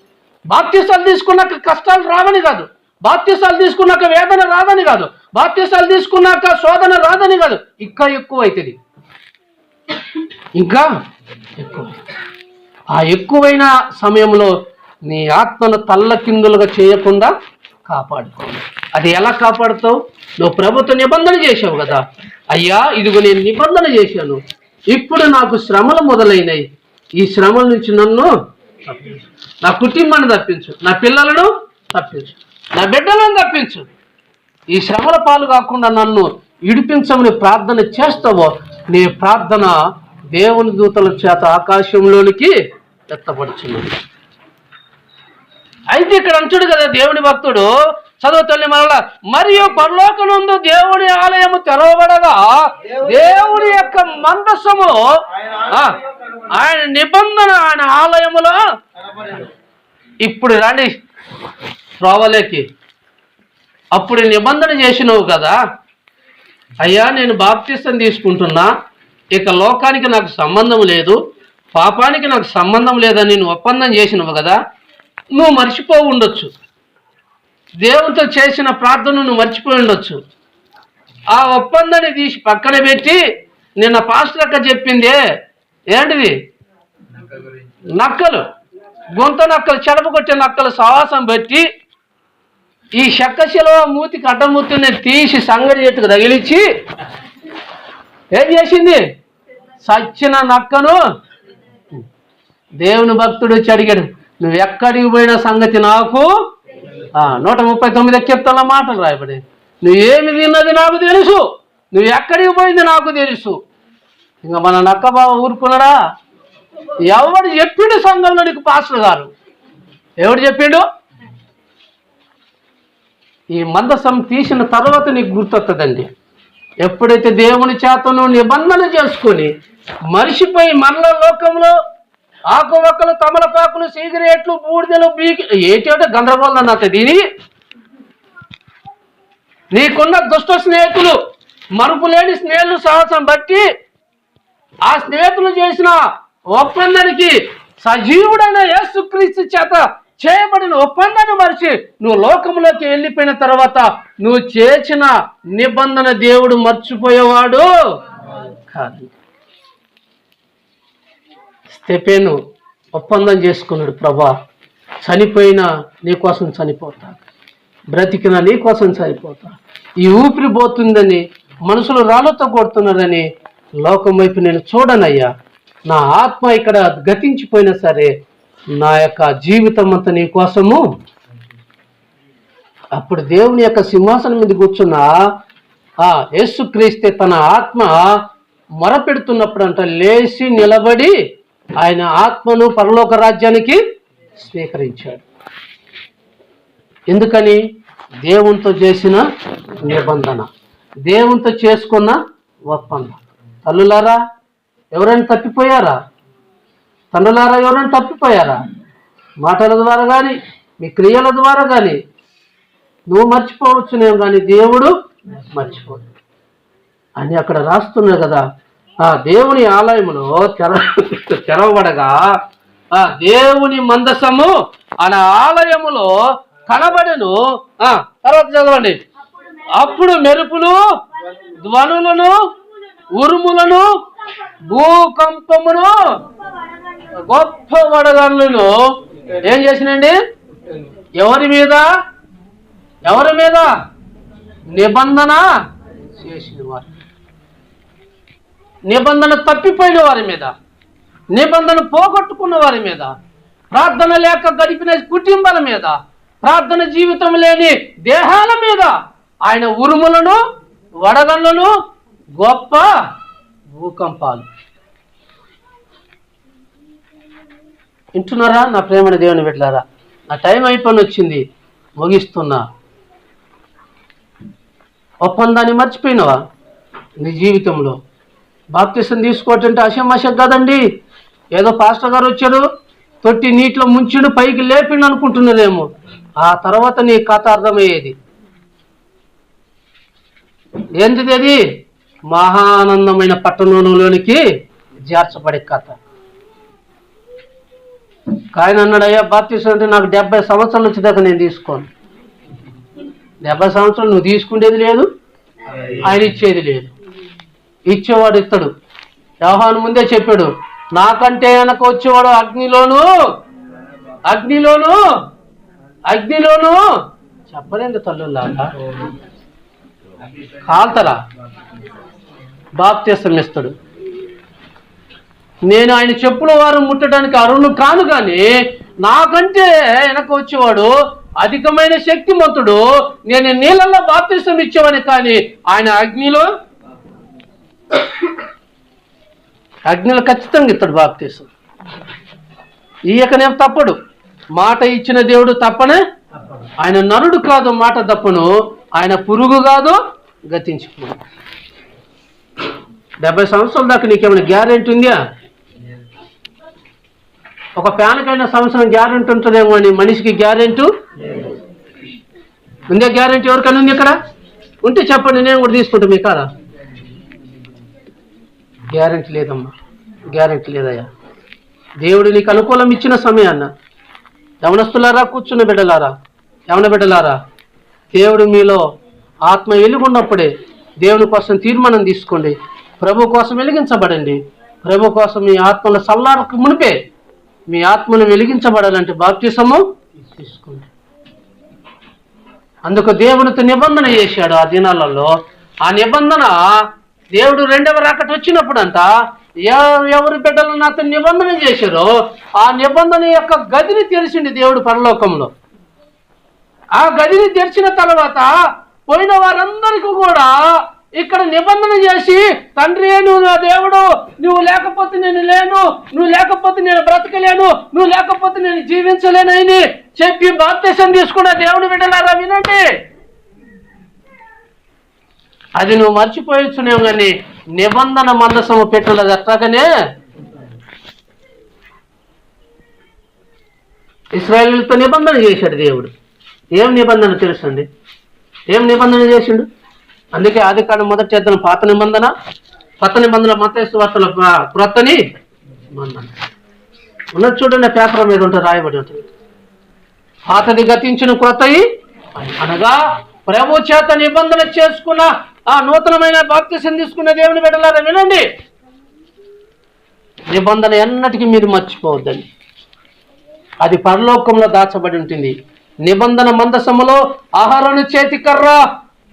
బాప్తిసాలు తీసుకున్నాక కష్టాలు రావని కాదు, బాప్తిసాలు తీసుకున్నాక వేదన రాదని కాదు, బాప్తిసాలు తీసుకున్నాక శోధన రాదని కాదు, ఇంకా ఎక్కువ అవుతుంది, ఇంకా ఎక్కువ. ఆ ఎక్కువైన సమయంలో నీ ఆత్మను తల్లకిందులుగా చేయకుండా కాపాడుకోవాలి. అది ఎలా కాపాడుతావు? నువ్వు ప్రభుత్వ నిబంధన చేసావు కదా, అయ్యా ఇదిగో నేను నిబంధన చేశాను, ఇప్పుడు నాకు శ్రమలు మొదలైనవి, ఈ శ్రమల నుంచి నన్ను తప్పించు, నా కుటుంబాన్ని తప్పించు, నా పిల్లలను తప్పించు, నా బిడ్డలను తప్పించు, ఈ శ్రమల పాలు కాకుండా నన్ను విడిపించమని ప్రార్థన చేస్తావో, నీ ప్రార్థన దేవుని దూతల చేత ఆకాశంలోనికి ఎత్తపడుచున్నాడు. అయితే ఇక్కడ అంటాడు కదా దేవుని భక్తుడు, చదువుతల్లి మరలా, మరియు పరలోకనందు దేవుని ఆలయము తెరవబడగా దేవుని యొక్క మందసము, ఆయన నిబంధన ఆయన ఆలయములో. ఇప్పుడు రండి త్రోవలేకి. అప్పుడు నిబంధన చేసినవు కదా, అయ్యా నేను బాప్తిసం తీసుకుంటున్నా, ఇక లోకానికి నాకు సంబంధం లేదు, పాపానికి నాకు సంబంధం లేదని నువ్వు ఒప్పందం చేసినవు కదా, నువ్వు మర్చిపోయి ఉండొచ్చు, దేవునితో చేసిన ప్రార్థన నువ్వు మర్చిపోయి ఉండొచ్చు. ఆ ఒప్పందాన్ని తీసి పక్కన పెట్టి నిన్న పాస్టర్ అక్క చెప్పిందే ఏంటిది, నక్కలు, గొంత నక్కలు, చెడప కొట్టే నక్కలు సవాసం బట్టి ఈ శక్కశిలవ మూతికి అడ్డమూతిని తీసి సంగడి చెట్టుకు తగిలించి ఏం చేసింది? సచ్చిన నక్కను దేవుని భక్తుడు వచ్చి అడిగాడు, నువ్వు ఎక్కడికి పోయిన సంగతి నాకు 139 కీర్తనల మాటలు రాయబడి, నువ్వేమి తిన్నది నాకు తెలుసు, నువ్వు ఎక్కడికి పోయింది నాకు తెలుసు. ఇంకా మన నక్క బాబు ఊరుకున్నాడా? ఎవడు చెప్పిండు సంఘంలో నీకు పాస్టర్ గారు? ఎవడు చెప్పిండు? ఈ మందసం తీసిన తర్వాత నీకు గుర్తొస్తుందండి. ఎప్పుడైతే దేవుని చేతను నిబంధన చేసుకొని మరిచిపోయి మనల లోకంలో ఆకువక్కలు, తమలపాకులు, సిగరెట్లు, బూడిదలు, ఏటేటో గందరగోళం అన్నది దీని. నీకున్న దుష్ట స్నేహితులు, మరుపు లేని స్నేహితులు సాహసం బట్టి ఆ స్నేహితులు చేసిన ఒప్పందానికి సజీవుడైన యేసుక్రీస్తు చేత చేయబడిన ఒప్పందాన్ని మరిచి నువ్వు లోకంలోకి వెళ్ళిపోయిన తర్వాత నువ్వు చేసిన నిబంధన దేవుడు మర్చిపోయేవాడు కాదు. స్టెఫెను ఒప్పందం చేసుకున్నాడు, ప్రభా చనిపోయినా నీకోసం చనిపోతా, బ్రతికినా నీకోసం చనిపోతా, ఈ ఊపిరి పోతుందని మనుషులు రాళ్ళతో కొడుతున్నారని లోకం వైపు నేను చూడనయ్యా, నా ఆత్మ ఇక్కడ గతించిపోయినా సరే నా యొక్క జీవితం అంతా నీ కోసము. అప్పుడు దేవుని యొక్క సింహాసనం మీద కూర్చున్న యేసుక్రీస్తే తన ఆత్మ మొరపెడుతున్నప్పుడు అంట లేచి నిలబడి ఆయన ఆత్మను పరలోక రాజ్యానికి స్వీకరించాడు. ఎందుకని? దేవునితో చేసిన నిబంధన, దేవునితో చేసుకున్న ఒప్పందం. తల్లులారా ఎవరైనా తప్పిపోయారా? తండ్రులారా ఎవరైనా తప్పిపోయారా? మాటల ద్వారా కానీ, మీ క్రియల ద్వారా కానీ నువ్వు మర్చిపోవచ్చునేమో, కానీ దేవుడు మర్చిపోడు అని అక్కడ రాస్తున్నా కదా. ఆ దేవుని ఆలయములో తెరవబడగా ఆ దేవుని మందసము అనే ఆలయములో కనబడెను. తర్వాత చదవండి. అప్పుడు మెరుపులు, ధ్వనులను, ఉరుములను, భూకంపమును, గొప్ప వడగళ్ళను ఏం చేసినండి? ఎవరి మీద? నిబంధన చేసిన వారు, నిబంధన తప్పిపోయిన వారి మీద, నిబంధన పోగొట్టుకున్న వారి మీద, ప్రార్థన లేక గడిపిన కుటుంబాల మీద, ప్రార్థన జీవితం లేని దేహాల మీద ఆయన ఉరుములను, వడగళ్ళను, గొప్ప భూకంపాలు. వింటున్నారా నా ప్రేమని దేవుని బిడ్డలారా? నా టైం అయిపోయి వచ్చింది, ముగిస్తున్నా. ఒప్పందాన్ని మర్చిపోయినవా నీ జీవితంలో? బాప్తిసం తీసుకోవటంటే అశమశం కదండి. ఏదో పాస్టర్ గారు వచ్చాడు, తొట్టి నీటిలో ముంచుడు, పైకి లేపిండు అనుకుంటున్నదేమో. ఆ తర్వాత నీ కథ అర్థమయ్యేది. ఏంటిది అది? మహానందమైన పట్టణంలోనికి చేర్చబడే కథ. ఆయన అన్నాడు, అయ్యా బాప్తిసం అంటే నాకు 70 సంవత్సరాలు వచ్చేదాకా నేను తీసుకోను. 70 సంవత్సరాలు నువ్వు తీసుకునేది లేదు, ఆయన ఇచ్చేది లేదు. ఇచ్చేవాడు ఇస్తాడు. యోహాను ముందే చెప్పాడు, నాకంటే వెనక వచ్చేవాడు అగ్నిలోను చెప్పలేదు తల్లులాగా కాల్తరా బాప్తిసం ఇస్తాడు. నేను ఆయన చెప్పుల వారు ముట్టడానికి అరుణు కాను, కానీ నాకంటే వెనక వచ్చేవాడు అధికమైన శక్తిమంతుడు. నేను నీళ్ళల్లో బాప్తిసం ఇచ్చేవాడిని, కానీ ఆయన అగ్నిలో ఖచ్చితంగా ఇస్తాడు బాప్తిసం. ఈయకనేం తప్పడు. మాట ఇచ్చిన దేవుడు తప్పనే. ఆయన నరుడు కాదు, మాట తప్పను. ఆయన పురుగు కాదు, గతించిపోడు. 70 సంవత్సరాల దాకా నీకేమైనా గ్యారెంటీ ఉందా? ఒక ఫ్యాన్కైనా సంవత్సరం గ్యారెంటీ ఉంటుందేమో అని మనిషికి గ్యారెంటీ ఉందే? గ్యారెంటీ ఎవరికైనా ఉంది ఇక్కడ? ఉంటే చెప్పండి, నేను కూడా తీసుకుంటా మీ కాదా? గ్యారెంటీ లేదమ్మా, గ్యారెంటీ లేదయ్యా. దేవుడు నీకు అనుకూలం ఇచ్చిన సమయాన్న యవనస్తులారా, కూర్చున్న బిడ్డలారా, యవన బిడ్డలారా, దేవుడు మీలో ఆత్మ వెలుగున్నప్పుడే దేవుని కోసం తీర్మానం తీసుకోండి. ప్రభు కోసం వెలిగించబడండి. ప్రభు కోసం మీ ఆత్మను చల్లారకు మునిపే మీ ఆత్మను వెలిగించబడాలంటే బాప్తిసము తీసుకోండి. అందుకు దేవునితో నిబంధన చేశాడు ఆ దినాలలో. ఆ నిబంధన దేవుడు 2వ రాకట వచ్చినప్పుడంట ఎవరి బిడ్డలు నాతో నిబంధన చేశారో ఆ నిబంధన యొక్క గదిని తెరిచింది దేవుడు పరలోకంలో. ఆ గదిని తెరిచిన తర్వాత పోయిన వారందరికీ కూడా ఇక్కడ నిబంధన చేసి, తండ్రి నువ్వు నా దేవుడు, నువ్వు లేకపోతే నేను లేను, నువ్వు లేకపోతే నేను బ్రతకలేను, నువ్వు లేకపోతే నేను జీవించలేనని చెప్పి బాప్తిసం తీసుకున్న దేవుని బిడ్డలారా వినండి. అది నువ్వు మర్చిపోయొచ్చునేమో, కానీ నిబంధన మందసము పెట్టలేదు. అట్లాగనే ఇశ్రాయేలుతో నిబంధన చేశాడు దేవుడు. ఏం నిబంధన తెలుసండి? ఏం నిబంధన చేసిండు? అందుకే ఆదికాండం 1వ అధ్యాయం పాత నిబంధన, కొత్త నిబంధన మత్తయి సువార్తల క్రొత్త నిబంధన ఉన్నది చూడండి. పేపర్ మీద ఉంటుంది, రాయబడి ఉంటుంది. పాతది గతించిన క్రొత్తయి అనగా ప్రభు చేత నిబంధన చేసుకున్న ఆ నూతనమైన బాప్తిసం తీసుకున్న దేవుని బిడ్డలారా వినండి. నిబంధన ఎన్నటికీ మీరు మర్చిపోవద్దండి. అది పరలోకంలో దాచబడి ఉంటుంది. నిబంధన మందసములో ఆహారాన్ని చేతి కర్ర,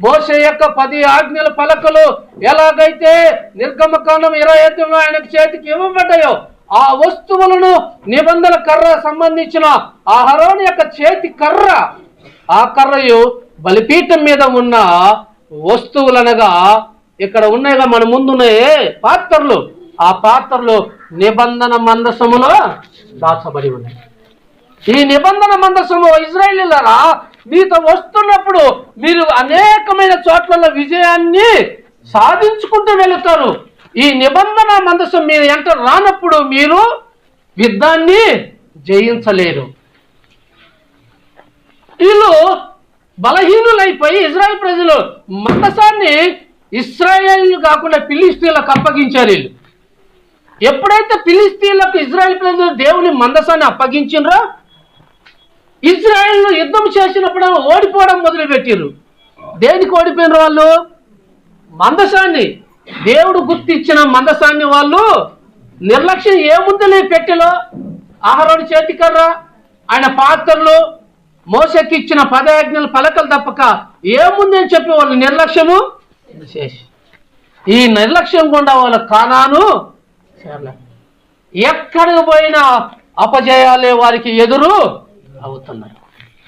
మోషే యొక్క 10 ఆజ్ఞల పలకలు ఎలాగైతే నిర్గమకాండం 25లో ఆయనకు చేతికి ఇవ్వబడ్డాయో ఆ వస్తువులను నిబంధన కర్ర సంబంధించిన ఆహారాన్ని యొక్క చేతి కర్ర, ఆ కర్రయు బలిపీఠం మీద ఉన్న వస్తువులనగా ఇక్కడ ఉన్నాయిగా మన ముందున్నాయే పాత్రలు, ఆ పాత్రలు నిబంధన మందసములో దాచబడి ఉన్నాయి. ఈ నిబంధన మందసము ఇశ్రాయేలీయులారా మీతో వస్తున్నప్పుడు మీరు అనేకమైన చోట్ల విజయాన్ని సాధించుకుంటూ వెళుతారు. ఈ నిబంధన మందసం మీరు ఎంట రానప్పుడు మీరు యుద్ధాన్ని జయించలేరు. వీళ్ళు బలహీనులైపోయి ఇజ్రాయెల్ ప్రజలు మందసాన్ని ఇశ్రాయేల్ కాకుండా ఫిలిష్తీయులకు అప్పగించారు. వీళ్ళు ఎప్పుడైతే ఫిలిష్తీయులకు ఇజ్రాయెల్ ప్రజలు దేవుని మందసాన్ని అప్పగించినరో ఇజ్రాయెల్ యుద్ధం చేసినప్పుడు ఓడిపోవడం మొదలుపెట్టారు. దేనికి ఓడిపోయినారు వాళ్ళు? మందసాన్ని, దేవుడు గుర్తిచ్చిన మందసాన్ని వాళ్ళు నిర్లక్ష్యం. ఏముంది పెట్టెలో? అహరోను చేతికర్ర, ఆయన పాత్రలు, మోసకి ఇచ్చిన 10 ఆజ్ఞలు పలకలు తప్పక ఏముంది అని చెప్పి వాళ్ళు నిర్లక్ష్యము చేసి ఈ నిర్లక్ష్యం గుండా వాళ్ళ కానాను ఎక్కడికి పోయినా అపజయాలే వారికి ఎదురు అవుతున్నాయి.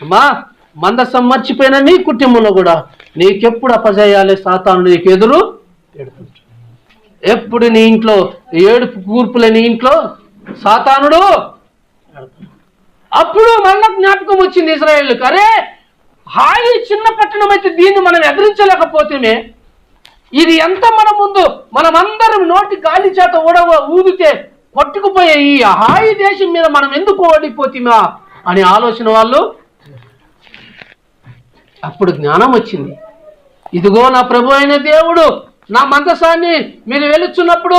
అమ్మా, మందసం మర్చిపోయిన నీ కుటుంబంలో కూడా నీకెప్పుడు అపజయాలే సాతాను నీకు ఎదురు పెడుతుంటాడు. ఎప్పుడు నీ ఇంట్లో ఏడుపు కూర్పులే, నీ ఇంట్లో సాతానుడు. అప్పుడు మళ్ళా జ్ఞాపకం వచ్చింది ఇశ్రాయేలుకి, అరే హాయి చిన్న పట్టణం అయితే దీన్ని మనం ఎదిరించలేకపోతేనే, ఇది ఎంత మన ముందు మనమందరం నోటి గాలి చేత ఊదితే పట్టుకుపోయే ఈ హాయి దేశం మీద మనం ఎందుకు ఓడిపోతామా అనే ఆలోచన వాళ్ళు. అప్పుడు జ్ఞానం వచ్చింది, ఇదిగో నా ప్రభు అయిన దేవుడు నా మందసాన్ని మీరు వెలుచున్నప్పుడు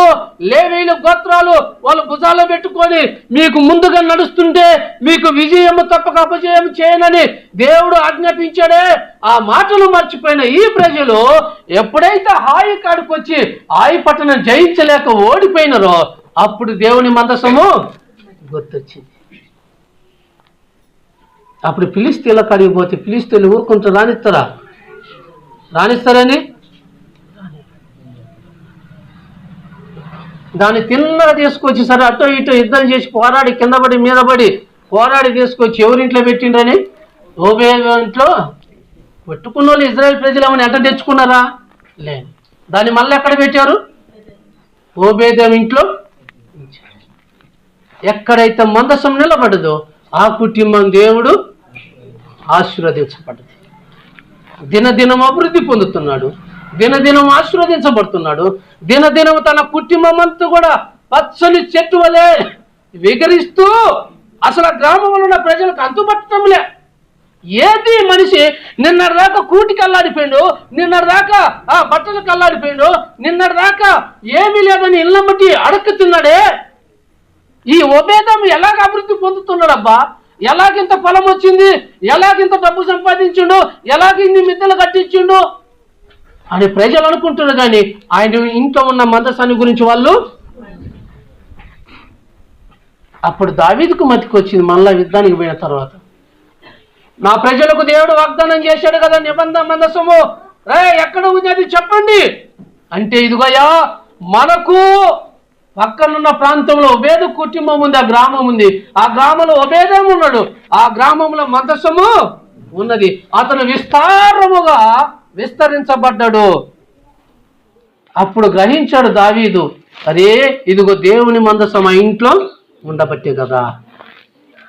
లేవీయుల గోత్రాలు వాళ్ళు భుజాల్లో పెట్టుకొని మీకు ముందుగా నడుస్తుంటే మీకు విజయము తప్పక అపజయం చేయనని దేవుడు ఆజ్ఞాపించాడే. ఆ మాటలు మర్చిపోయిన ఈ ప్రజలు ఎప్పుడైతే హాయి కాడికి వచ్చి హాయి పట్టణం జయించలేక ఓడిపోయినారో అప్పుడు దేవుని మందసము గుర్తొచ్చింది. అప్పుడు ఫిలిష్తీయుల కాడికి పోతే ఫిలిష్తీయులు ఊరుకుంటూ రాణిస్తారని దాన్ని తిన్నగా తీసుకొచ్చి సరే అటో ఇటో యుద్ధం చేసి పోరాడి కింద పడి మీద పడి పోరాడి తీసుకొచ్చి ఎవరింట్లో పెట్టిండ్రని ఓబేదెము ఇంట్లో పెట్టుకున్న వాళ్ళు ఇజ్రాయెల్ ప్రజలు ఏమని ఎట్ట తెచ్చుకున్నారా? లేదు. దాన్ని మళ్ళీ ఎక్కడ పెట్టారు? ఓబేదెము ఇంట్లో. ఎక్కడైతే మందసం నిలబడదో ఆ కుటుంబం దేవుడు ఆశీర్వదించబడ్డది. దినదినం అభివృద్ధి పొందుతున్నాడు, దినదినం ఆశీర్వదించబడుతున్నాడు. దినదినం తన కుటుంబం అంతా కూడా పచ్చని చెట్టు వలె విగరిస్తూ అసలు ఆ గ్రామంలో ఉన్న ప్రజలకు అంతుపట్టడంలే. ఏది మనిషి నిన్నటి దాకా కూటికి అల్లాడిపోయాడు, నిన్నటి దాకా ఆ బట్టలకు అల్లాడిపోయాడు, నిన్నటి దాకా ఏమీ లేదని ఇళ్ళ బట్టి అడుక్కుతున్నాడే. ఈ ఓబేదెము ఎలాగ అభివృద్ధి పొందుతున్నాడబ్బా, ఎలాగింత ఫలం వచ్చింది, ఎలాగింత డబ్బు సంపాదించిండు, ఎలాగ ఇన్ని మిద్దెలు కట్టించిండు అని ప్రజలు అనుకుంటున్నారు. కానీ ఆయన ఇంట్లో ఉన్న మందసాన్ని గురించి వాళ్ళు. అప్పుడు దావీదుకు మతికి వచ్చింది మళ్ళా యుద్ధానికి పోయిన తర్వాత, నా ప్రజలకు దేవుడు వాగ్దానం చేశాడు కదా నిబంధన మందసము, ఎక్కడ ఉంది అది చెప్పండి అంటే, ఇదిగోయా మనకు పక్కనున్న ప్రాంతంలో ఓబేదు కుటుంబం ఉంది, ఆ గ్రామం ఉంది, ఆ గ్రామంలో ఓబేదెము ఉన్నాడు, ఆ గ్రామంలో మందసము ఉన్నది, అతను విస్తారముగా విస్తరించబడ్డాడు. అప్పుడు గ్రహించాడు దావీదు, అరే ఇదిగో దేవుని మందసం ఆ ఇంట్లో ఉండబట్టే కదా.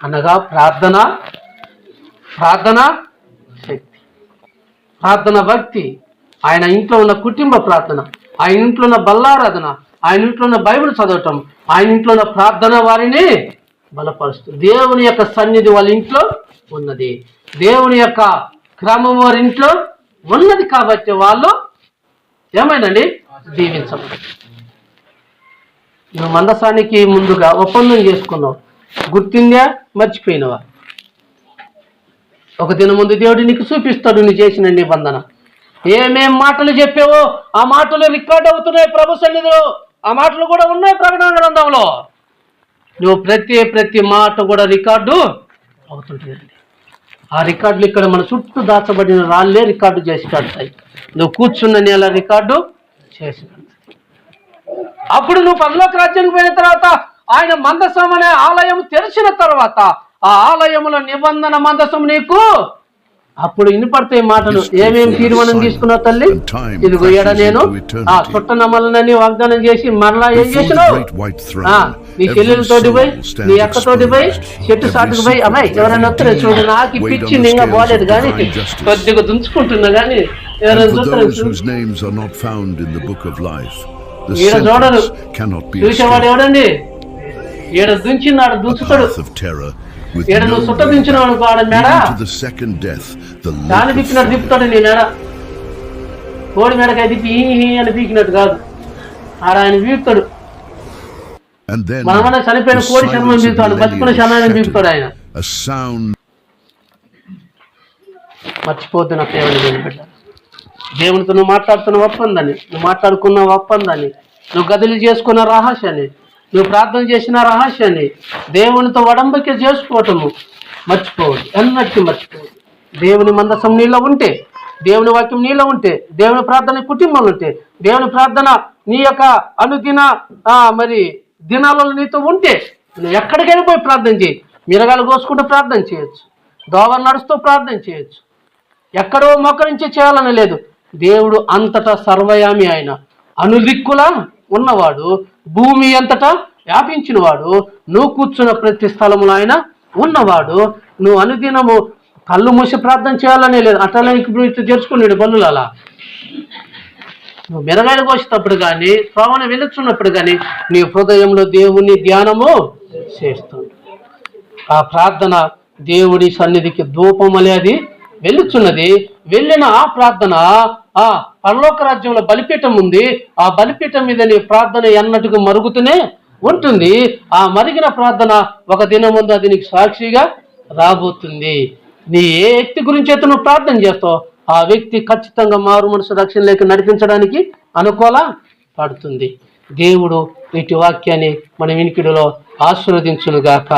అనగా ప్రార్థన శక్తి, ప్రార్థన భక్తి, ఆయన ఇంట్లో ఉన్న కుటుంబ ప్రార్థన, ఆయన ఇంట్లో ఉన్న బల్లారాధన, ఆయన ఇంట్లో ఉన్న బైబిల్ చదవటం, ఆయన ఇంట్లో ఉన్న ప్రార్థన వారిని బలపరుస్తుంది. దేవుని యొక్క సన్నిధి వాళ్ళ ఇంట్లో ఉన్నది, దేవుని యొక్క క్రమం వారి ఇంట్లో ఉన్నది కాబట్టి వాళ్ళు ఏమైందండి దీవించబడి. నువ్వు మందసానికి ముందుగా ఒప్పందం చేసుకున్నావు, గుర్తిందా మర్చిపోయినవా? ఒక దినం ముందు దేవుడు నీకు చూపిస్తాడు నువ్వు చేసిన నిబంధన. ఏమేం మాటలు చెప్పావో ఆ మాటలు రికార్డ్ అవుతున్నాయి ప్రభు సన్నిధిలో, ఆ మాటలు కూడా ఉన్నాయి ప్రకటన గ్రంథంలో. నువ్వు ప్రతి మాట కూడా రికార్డు అవుతుంటుందండి. ఆ రికార్డులు ఇక్కడ మన చుట్టూ దాచబడిన రాళ్ళే రికార్డు చేసి కడతాయి. నువ్వు కూర్చున్న నేల రికార్డు చేసి అప్పుడు నువ్వు పరలోక రాజ్యానికి పోయిన తర్వాత ఆయన మందసం అనే ఆలయం తెరిచిన తర్వాత ఆ ఆలయముల నిబంధన మందసం నీకు అప్పుడు వినపడతాయి మాటలు. ఏమేమి తీర్మానం తీసుకున్నావు తల్లి? ఇదిగో ఏడ నేను ఆ చుట్ట నమ్మలనని వాగ్దానం చేసి మరలా ఏం చేసినావు? నీ చెల్లెలతోటి పోయి నీ అక్కతోటి పోయి చెట్టు సాటుకు పోయి, అమ్మాయి ఎవరైనా వస్తారే చూడు, నాకు పిచ్చింది ఇంకా పోలేదు కానీ కొద్దిగా దుంచుకుంటున్నా కానీ ఎవరైనా చూడరు, ఈడ చూడరు, చూసేవాడు ఎవడండి? ఈడ దుంచినాడు దుంచుతాడు. ఈడ నువ్వు సుట్టదించిన వాడు మేడ దాన్ని తిప్పినట్టు తిప్పుతాడు నీ మేడ. కోడి మేడకాయ తిప్పి ఈ అని పీకినట్టు కాదు, ఆడ ఆయన పీకుతాడు. మనమన్నా చనిపోయిన కోడి శర్మని పీకుతాడు, బతుకున్న శర్మాన్ని పీకుతాడు ఆయన. మర్చిపోద్దు నా దేవుని బిడ్డ. దేవునితో నువ్వు మాట్లాడుతున్న ఒప్పందాన్ని, నువ్వు మాట్లాడుకున్న ఒప్పందాన్ని, నువ్వు గదిలి చేసుకున్న రహస్యాన్ని, నువ్వు ప్రార్థన చేసిన రహస్యాన్ని, దేవునితో వడంబిక చేసుకోవటము మర్చిపోవద్దు, ఎన్నటికీ మర్చిపోవద్దు. దేవుని మందసం నీలో ఉంటే, దేవుని వాక్యం నీలో ఉంటే, దేవుని ప్రార్థన కుటుంబంలో ఉంటే, దేవుని ప్రార్థన నీ యొక్క అనుదిన మరి దినాలలో నీతో ఉంటే, నువ్వు ఎక్కడికైనా పోయి ప్రార్థన చేయి. మిరగాలు కోసుకుంటూ ప్రార్థన చేయొచ్చు, దోవలు నడుస్తూ ప్రార్థన చేయొచ్చు, ఎక్కడో మోకరించి చేయాలని లేదు. దేవుడు అంతటా సర్వయామి, ఆయన అనుదిక్కులా ఉన్నవాడు, భూమి అంతటా వ్యాపించినవాడు, నువ్వు కూర్చున్న ప్రతి స్థలములో ఆయన ఉన్నవాడు. నువ్వు అనుదినము కళ్ళు మూసి ప్రార్థన చేయాలనే లేదు. అట్లా ఇప్పుడు చేర్చుకున్నాడు పనులు. అలా నువ్వు మిరగాయలు కోసేటప్పుడు కానీ, శ్రవణ వెలుచున్నప్పుడు కానీ నీ హృదయంలో దేవుని ధ్యానము చేస్తుంది. ఆ ప్రార్థన దేవుడి సన్నిధికి ధూపమలే అది వెళ్ళుచున్నది. వెళ్ళిన ఆ ప్రార్థన ఆ పరలోక రాజ్యంలో బలిపీఠం ఉంది. ఆ బలిపీఠం మీద నీ ప్రార్థన ఎన్నటికి మరుగుతూనే ఉంటుంది. ఆ మరిగిన ప్రార్థన ఒక దినం ముందు అది నీకు సాక్షిగా రాబోతుంది. నీ ఏ వ్యక్తి గురించి అయితే నువ్వు ప్రార్థన చేస్తావు, ఆ వ్యక్తి ఖచ్చితంగా మారు మనసు రక్షణలోకి నడిపించడానికి అనుకూల పడుతుంది. దేవుడు ఇటు వాక్యాన్ని మన వినికిడిలో ఆశీర్వదించునుగాక.